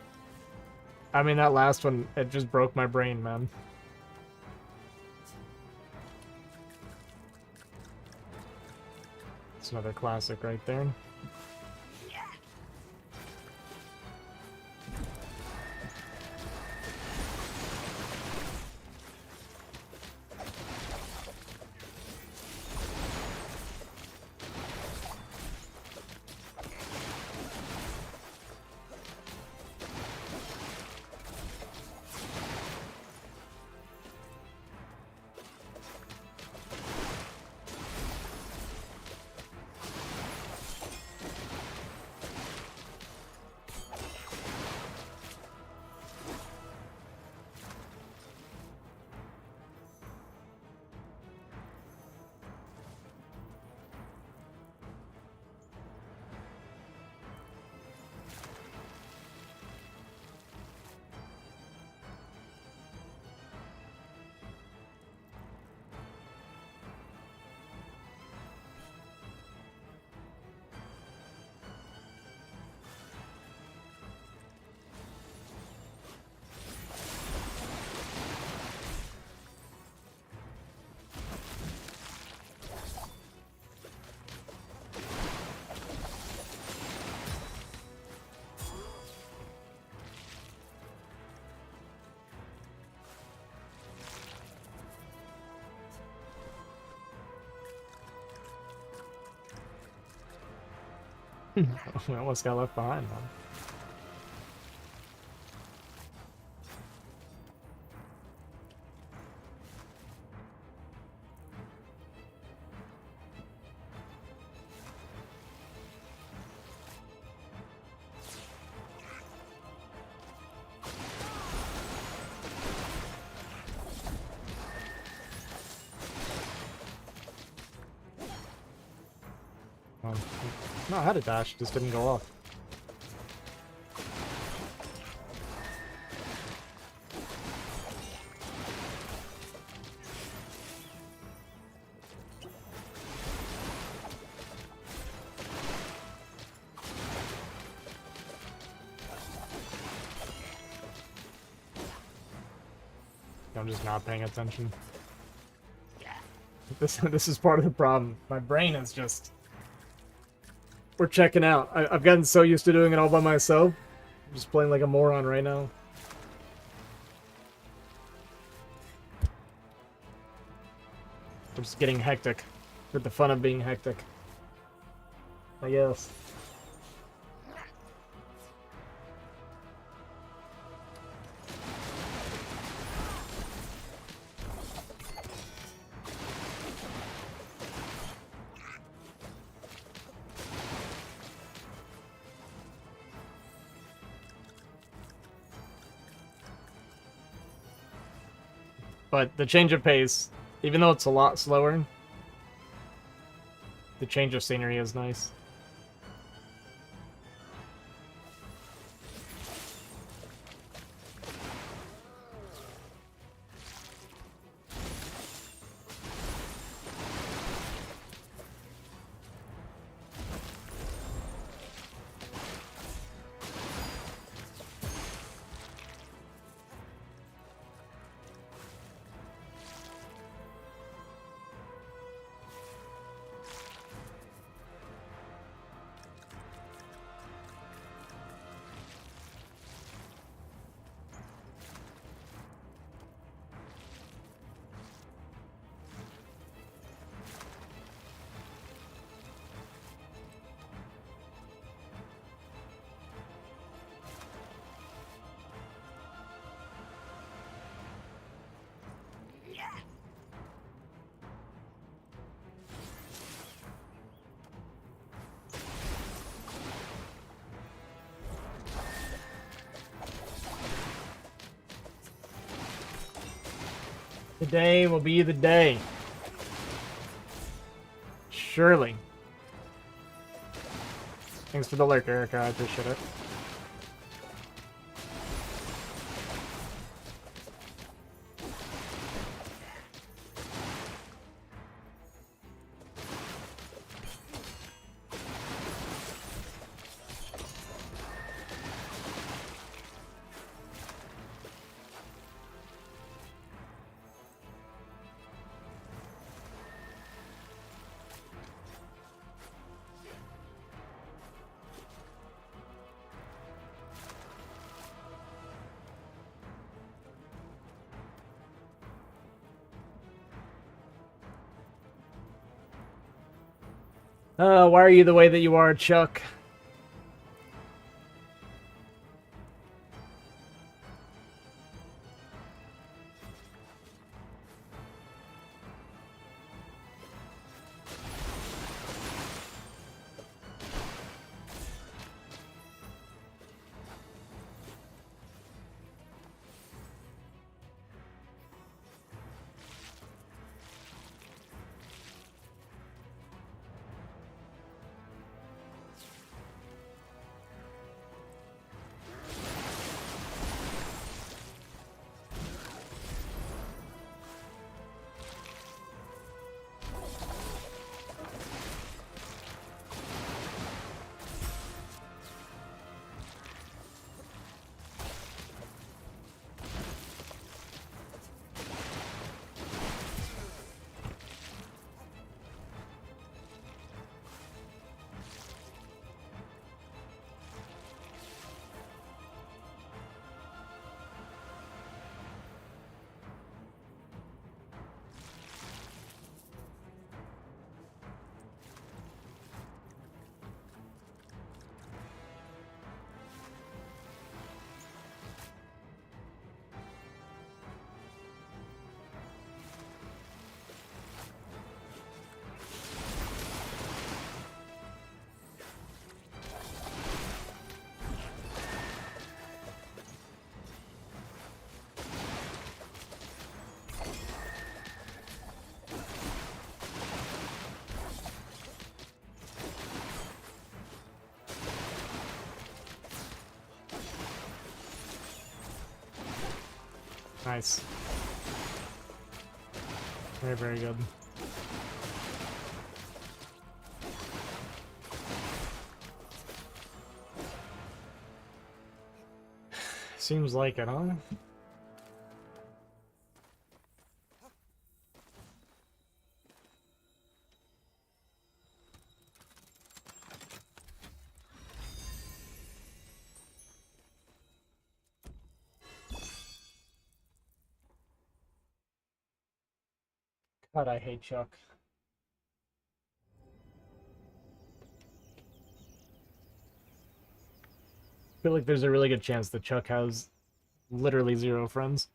I mean, that last one, it just broke my brain, man. It's another classic right there. We almost got left behind, man. No, I had a dash, just didn't go off. I'm just not paying attention. This is part of the problem. My brain is just... We're checking out. I've gotten so used to doing it all by myself. I'm just playing like a moron right now. I'm just getting hectic. With the fun of being hectic. I guess. But the change of pace, even though it's a lot slower, the change of scenery is nice. Today will be the day. Surely. Thanks for the lurk, Erica. I appreciate it. Why are you the way that you are, Chuck? Nice. Very, very good. Seems like it, huh? God, I hate Chuck. I feel like there's a really good chance that Chuck has literally 0 friends.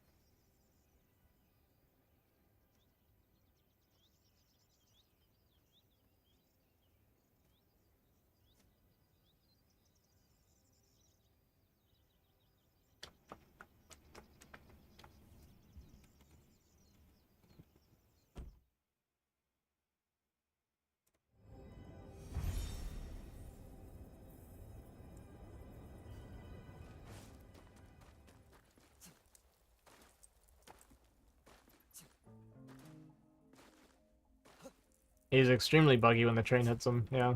He's extremely buggy when the train hits him, yeah.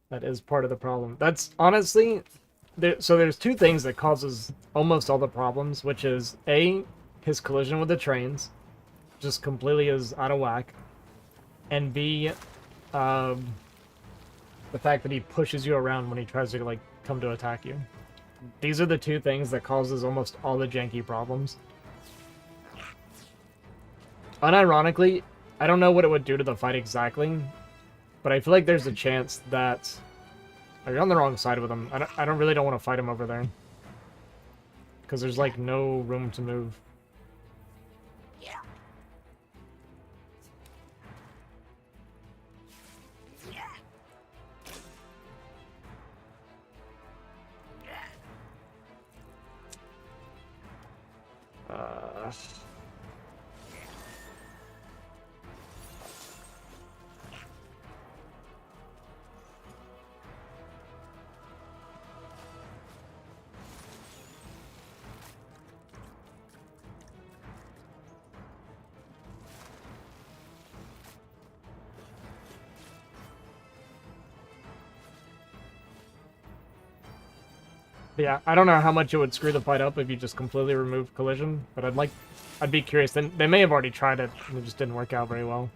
That is part of the problem. That's honestly, so there's 2 things that causes almost all the problems, which is A, his collision with the trains, just completely is out of whack, and B, um, the fact that he pushes you around when he tries to like come to attack you. These are the 2 things that causes almost all the janky problems. Unironically, I don't know what it would do to the fight exactly, but I feel like there's a chance that... Oh, you're on the wrong side with him. I don't really don't want to fight him over there. Because there's, like, no room to move. Uh... Yeah, I don't know how much it would screw the fight up if you just completely remove collision, but I'd be curious. They may have already tried it, and it just didn't work out very well.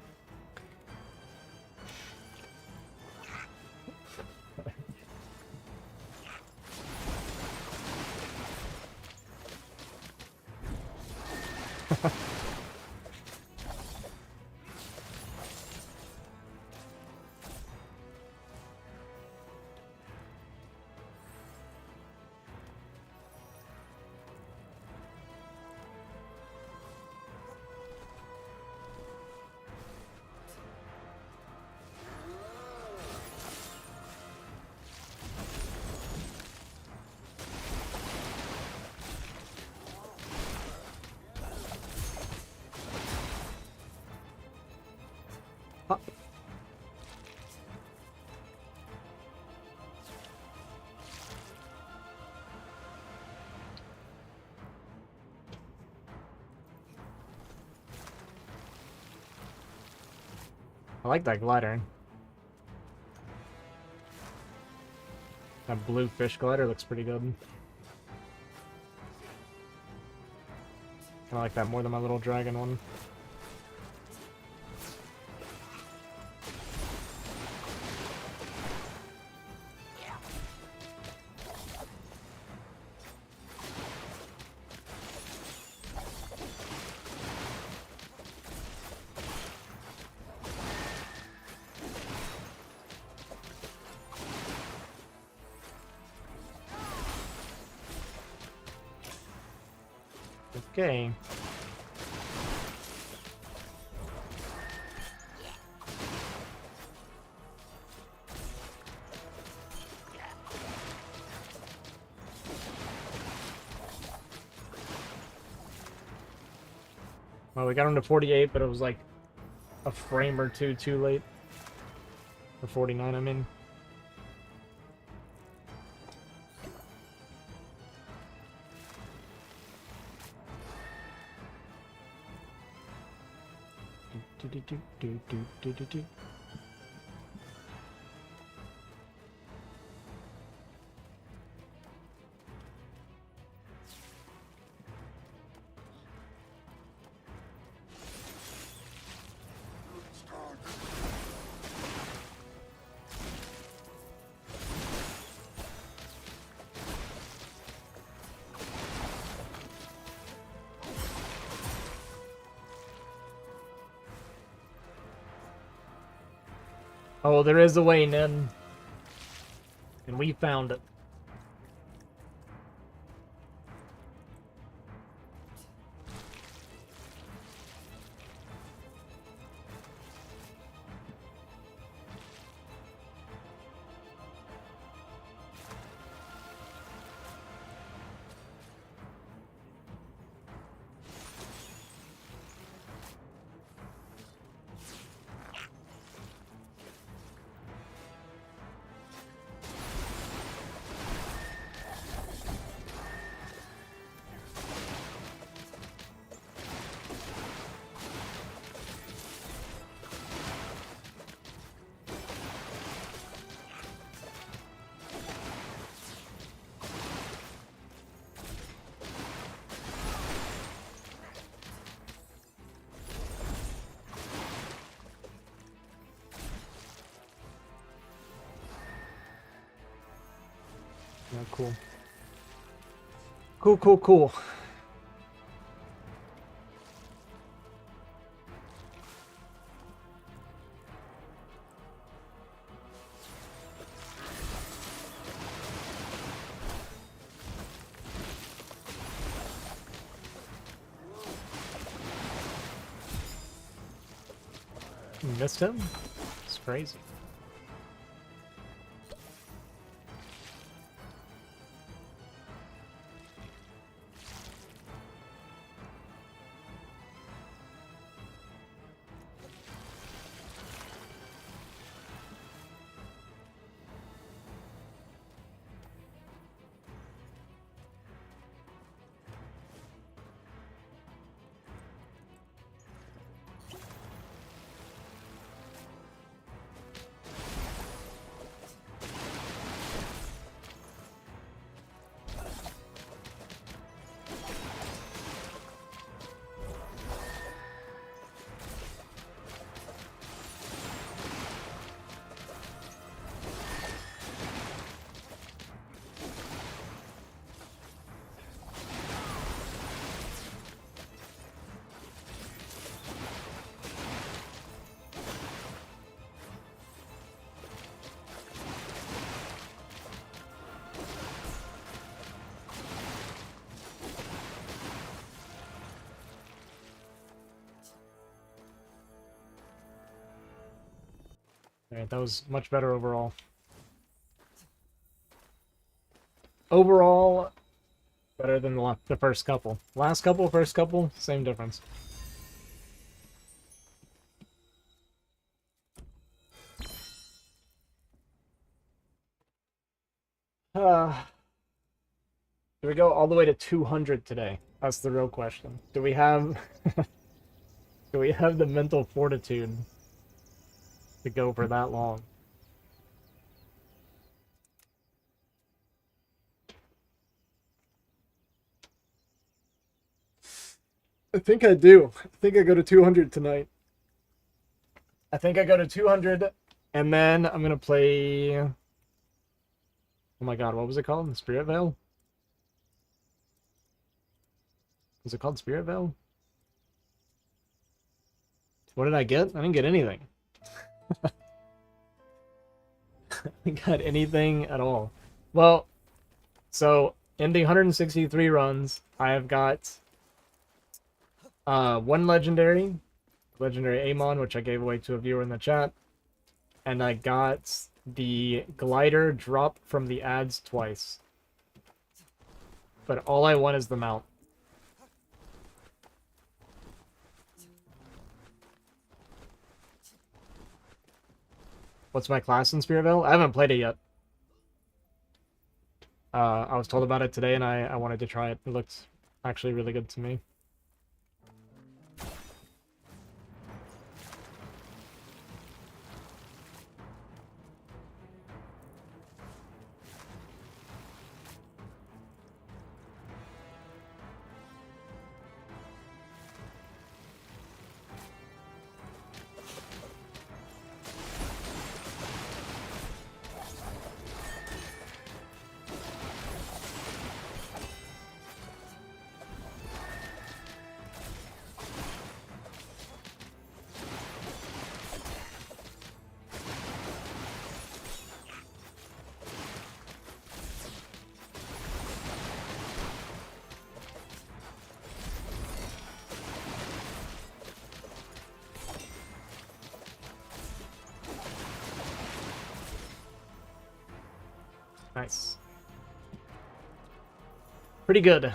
I like that glider. That blue fish glider looks pretty good. I like that more than my little dragon one. Okay. Well, we got him to 48, but it was like a frame or two too late. Or 49, I mean. Oh, there is a way, Nin. And we found it. Yeah, cool. Cool. You missed him? It's crazy. Alright, that was much better overall. Overall, better than the first couple. Last couple, first couple, same difference. Do we go all the way to 200 today? That's the real question. Do we have do we have the mental fortitude to go for that long? I think I do. I think I go to 200 tonight. I think I go to 200, and then I'm gonna play... Oh my god, what was it called? Spirit Veil? Was it called Spirit Veil? What did I get? I didn't get anything. I got anything at all. Well, so in the 163 runs, I have got one legendary Amon, which I gave away to a viewer in the chat, and I got the glider drop from the ads twice. But all I want is the mount. What's my class in Spearville? I haven't played it yet. I was told about it today, and I wanted to try it. It looked actually really good to me. Nice. Pretty good.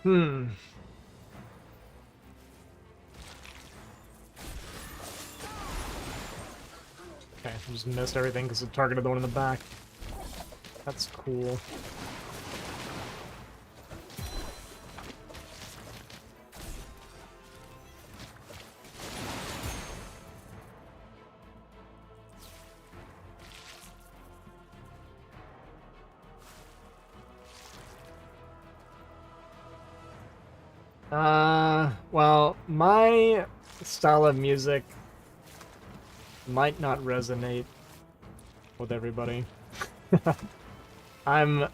Hmm. Okay, I just missed everything because it targeted the one in the back. That's cool. Well, my style of music might not resonate with everybody. I don't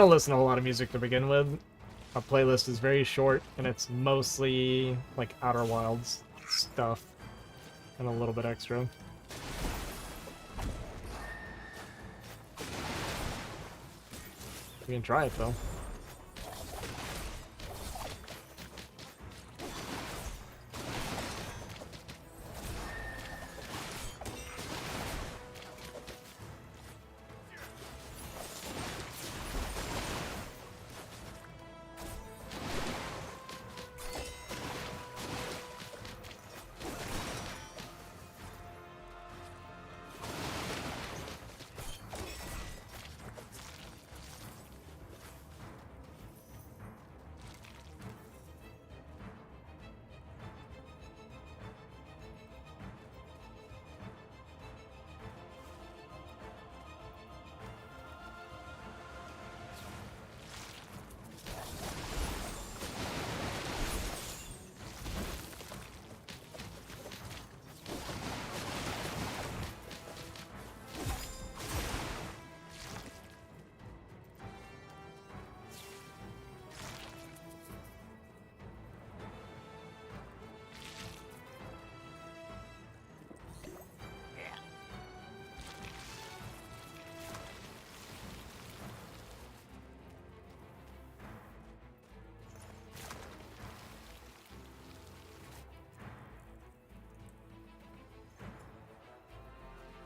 listen to a lot of music to begin with. My playlist is very short, and it's mostly, like, Outer Wilds stuff, and a little bit extra. We can try it, though.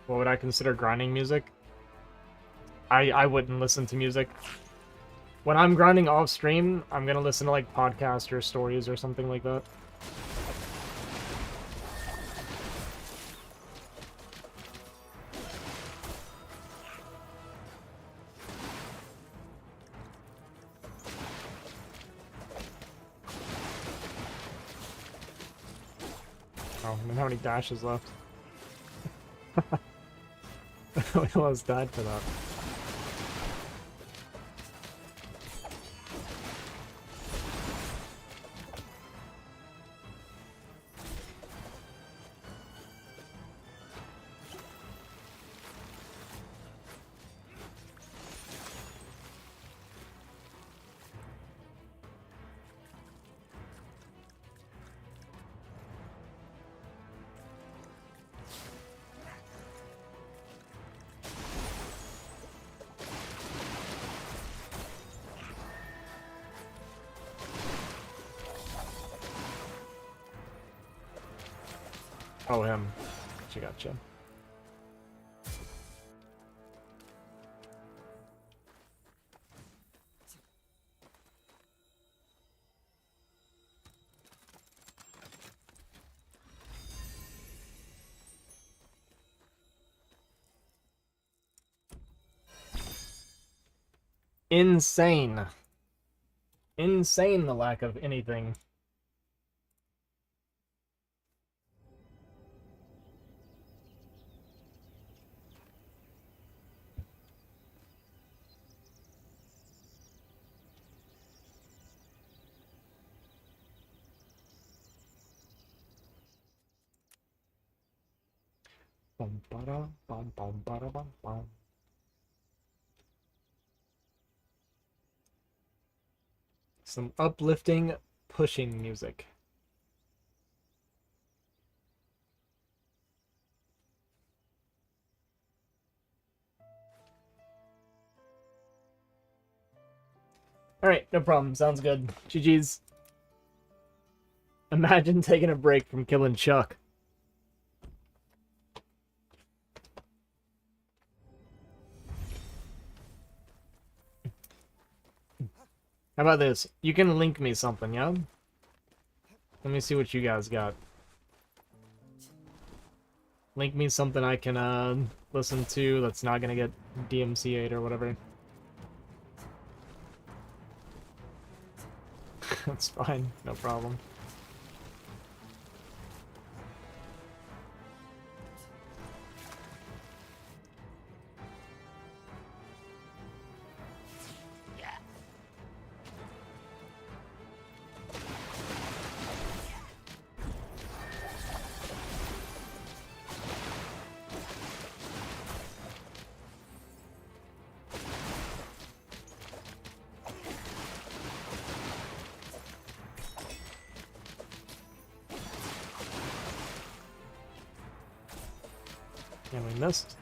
What would I consider grinding music? I wouldn't listen to music. When I'm grinding off stream, I'm gonna listen to like podcasts or stories or something like that. Oh, I don't have any dashes left. We almost died for that. Oh, him. Gotcha. Insane. Insane, the lack of anything. Bum, ba-da, bum, bum, ba-da, bum, bum. Some uplifting, pushing music. Alright, no problem. Sounds good. GG's. Imagine taking a break from killing Chuck. How about this? You can link me something, yeah? Let me see what you guys got. Link me something I can listen to that's not gonna get DMCA'd or whatever. That's fine, no problem. And we missed.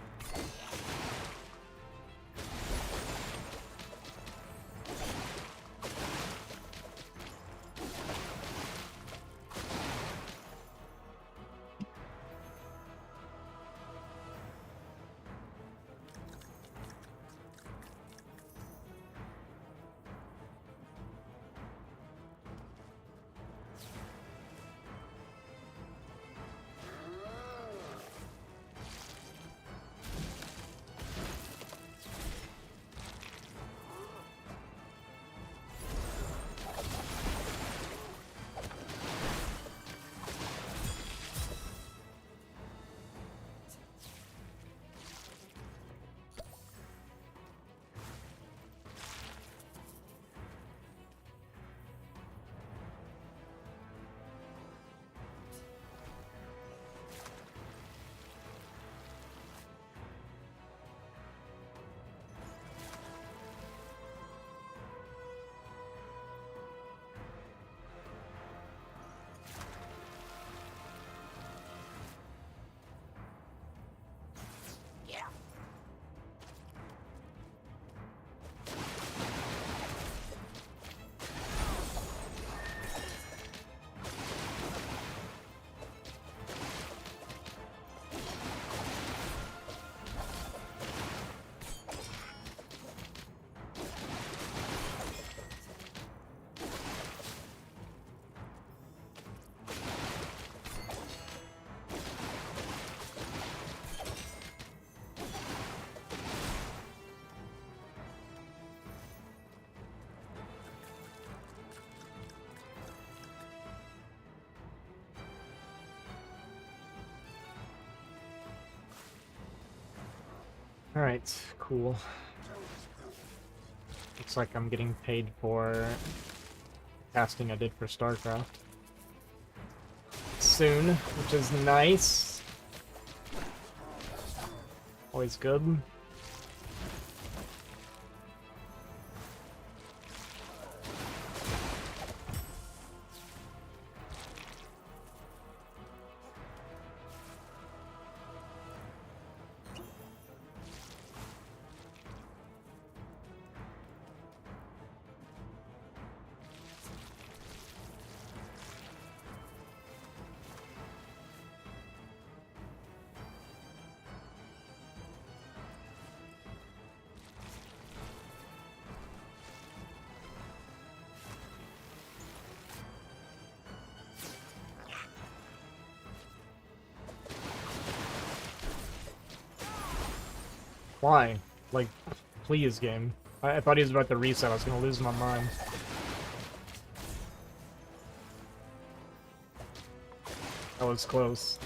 Alright, cool. Looks like I'm getting paid for casting I did for StarCraft. Soon, which is nice. Always good. Why? Like, please, game. I thought he was about to reset. I was gonna lose my mind. That was close.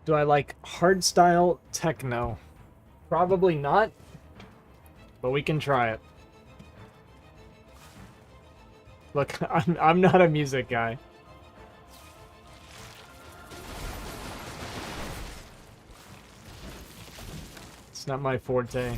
Do I like hardstyle techno? Probably not, but we can try it. Look, I'm not a music guy. It's not my forte.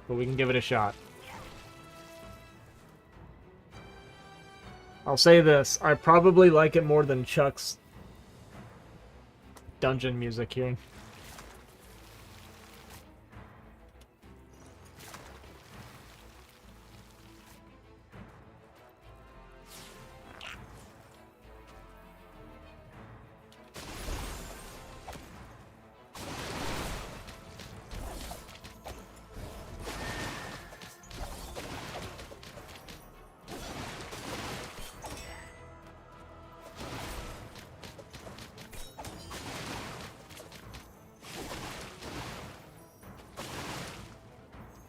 But we can give it a shot. I'll say this, I probably like it more than Chuck's dungeon music here.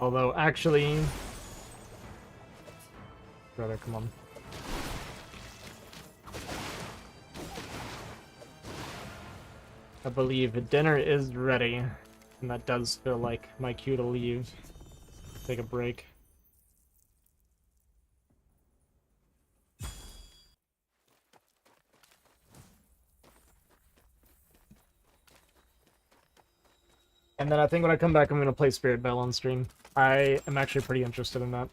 Although, actually... Brother, come on. I believe dinner is ready. And that does feel like my cue to leave. Take a break. And then I think when I come back, I'm going to play Spirit Bell on stream. I am actually pretty interested in that.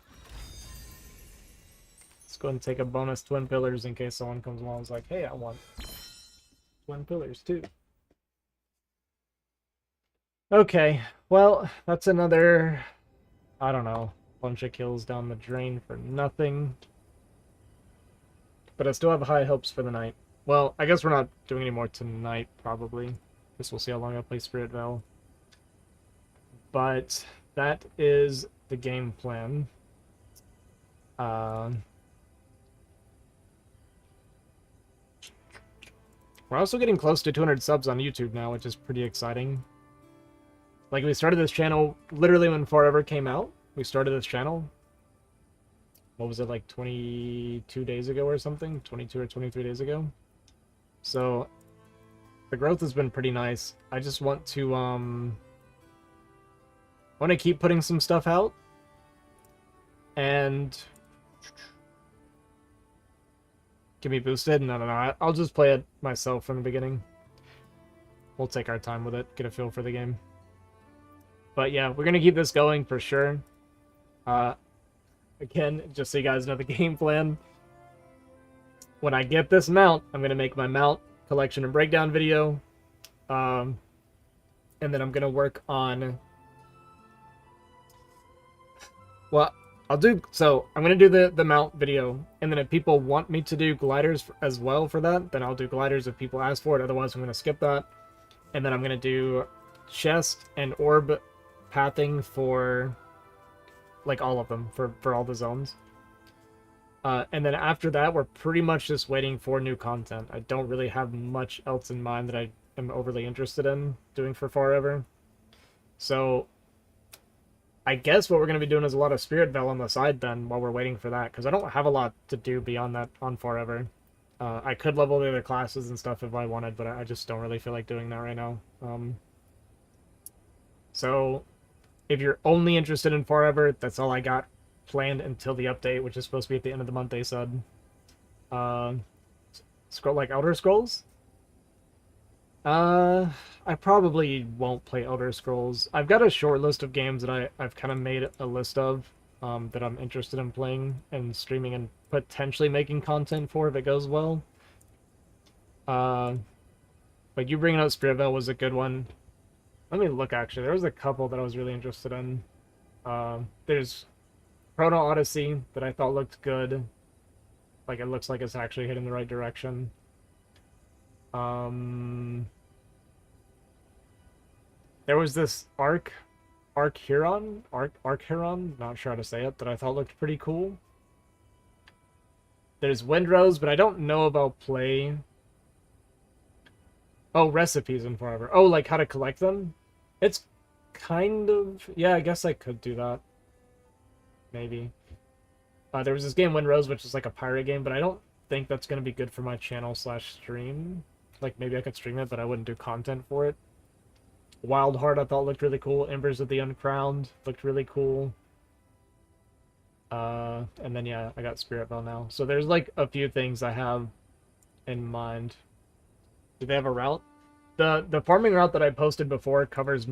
Let's go ahead and take a bonus Twin Pillars in case someone comes along and is like, hey, I want Twin Pillars too. Okay, well, that's another, I don't know, bunch of kills down the drain for nothing. But I still have high hopes for the night. Well, I guess we're not doing any more tonight, probably. Guess we'll see how long I play Spirit Bell. But that is the game plan. We're also getting close to 200 subs on YouTube now, which is pretty exciting. Like, we started this channel literally when Farever came out. We started this channel. What was it, like 22 days ago or something? 22 or 23 days ago. So, the growth has been pretty nice. I just want to, keep putting some stuff out. And... get me boosted? No. I'll just play it myself from the beginning. We'll take our time with it, get a feel for the game. But yeah, we're gonna keep this going for sure. Again, just so you guys know the game plan. When I get this mount, I'm gonna make my mount collection and breakdown video. And then I'm gonna work on... Well, I'm gonna do the mount video, and then if people want me to do gliders as well for that, then I'll do gliders if people ask for it. Otherwise, I'm gonna skip that. And then I'm gonna do chest and orb pathing for like all of them, for all the zones. And then after that, we're pretty much just waiting for new content. I don't really have much else in mind that I am overly interested in doing for Farever. So I guess what we're going to be doing is a lot of Spirit Bell on the side then, while we're waiting for that, because I don't have a lot to do beyond that on Farever. I could level the other classes and stuff if I wanted, but I just don't really feel like doing that right now. So, if you're only interested in Farever, that's all I got planned until the update, which is supposed to be at the end of the month, they said. Like Elder Scrolls? I probably won't play Elder Scrolls. I've got a short list of games that I've kind of made a list of that I'm interested in playing and streaming and potentially making content for if it goes well. But you bringing up Spirit Veil was a good one. Let me look, actually. There was a couple that I was really interested in. There's Chrono Odyssey that I thought looked good. Like, it looks like it's actually heading the right direction. There was this Arc Huron, not sure how to say it, that I thought looked pretty cool. There's Windrose, but I don't know about play. Oh, recipes in Farever. Oh, like how to collect them? It's kind of... Yeah, I guess I could do that. Maybe. There was this game, Windrose, which is like a pirate game, but I don't think that's going to be good for my channel/stream. Like, maybe I could stream it, but I wouldn't do content for it. Wild Heart I thought looked really cool. Embers of the Uncrowned looked really cool. And then, yeah, I got Spirit Veil now. So there's, like, a few things I have in mind. Do they have a route? The farming route that I posted before covers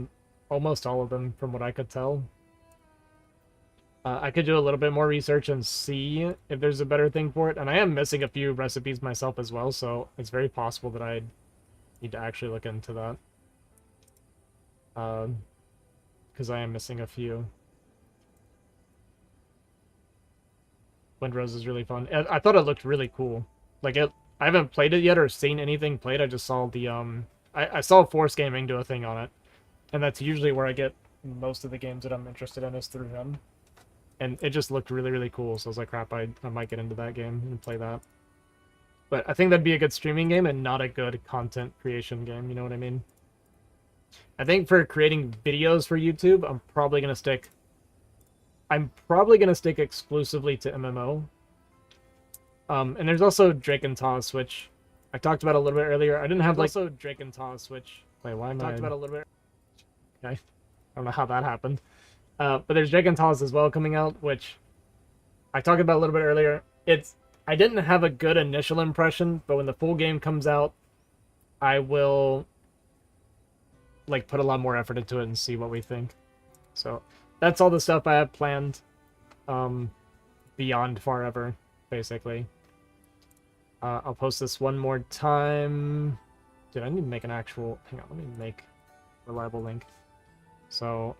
almost all of them, from what I could tell. I could do a little bit more research and see if there's a better thing for it. And I am missing a few recipes myself as well, so it's very possible that I need to actually look into that. Because I am missing a few. Windrose is really fun. I thought it looked really cool. Like, I haven't played it yet or seen anything played. I just saw the, I saw Force Gaming do a thing on it. And that's usually where I get most of the games that I'm interested in, is through him. And it just looked really, really cool. So I was like, crap, I might get into that game and play that. But I think that'd be a good streaming game and not a good content creation game. You know what I mean? I think for creating videos for YouTube, I'm probably going to stick exclusively to MMO. And there's also Drake and Toss, which I talked about a little bit earlier. I didn't have, like... Also Drake and Toss, which... Wait, why am I... talked about a little bit... Okay. I don't know how that happened. But there's Drake and Toss as well coming out, which I talked about a little bit earlier. I didn't have a good initial impression, but when the full game comes out, I will, like, put a lot more effort into it and see what we think. So that's all the stuff I have planned beyond Farever, basically. I'll post this one more time. Dude, I need to make an actual... Hang on, let me make a reliable link. So...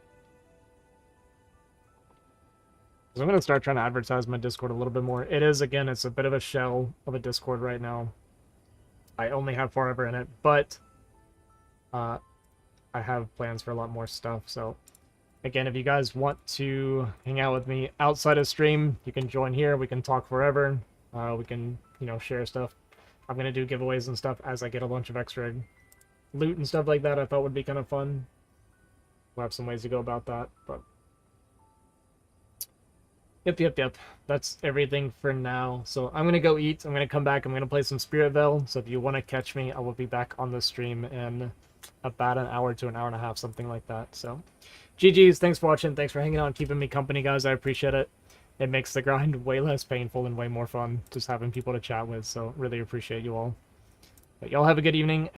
So I'm going to start trying to advertise my Discord a little bit more. It is, again, it's a bit of a shell of a Discord right now. I only have Farever in it, but I have plans for a lot more stuff. So, again, if you guys want to hang out with me outside of stream, you can join here. We can talk forever. We can, you know, share stuff. I'm going to do giveaways and stuff as I get a bunch of extra loot and stuff like that. I thought would be kind of fun. We'll have some ways to go about that, but... Yep. That's everything for now. So I'm going to go eat. I'm going to come back. I'm going to play some Spirit Veil. So if you want to catch me, I will be back on the stream in about an hour to an hour and a half, something like that. So GG's. Thanks for watching. Thanks for hanging out and keeping me company, guys. I appreciate it. It makes the grind way less painful and way more fun just having people to chat with. So really appreciate you all. But y'all have a good evening.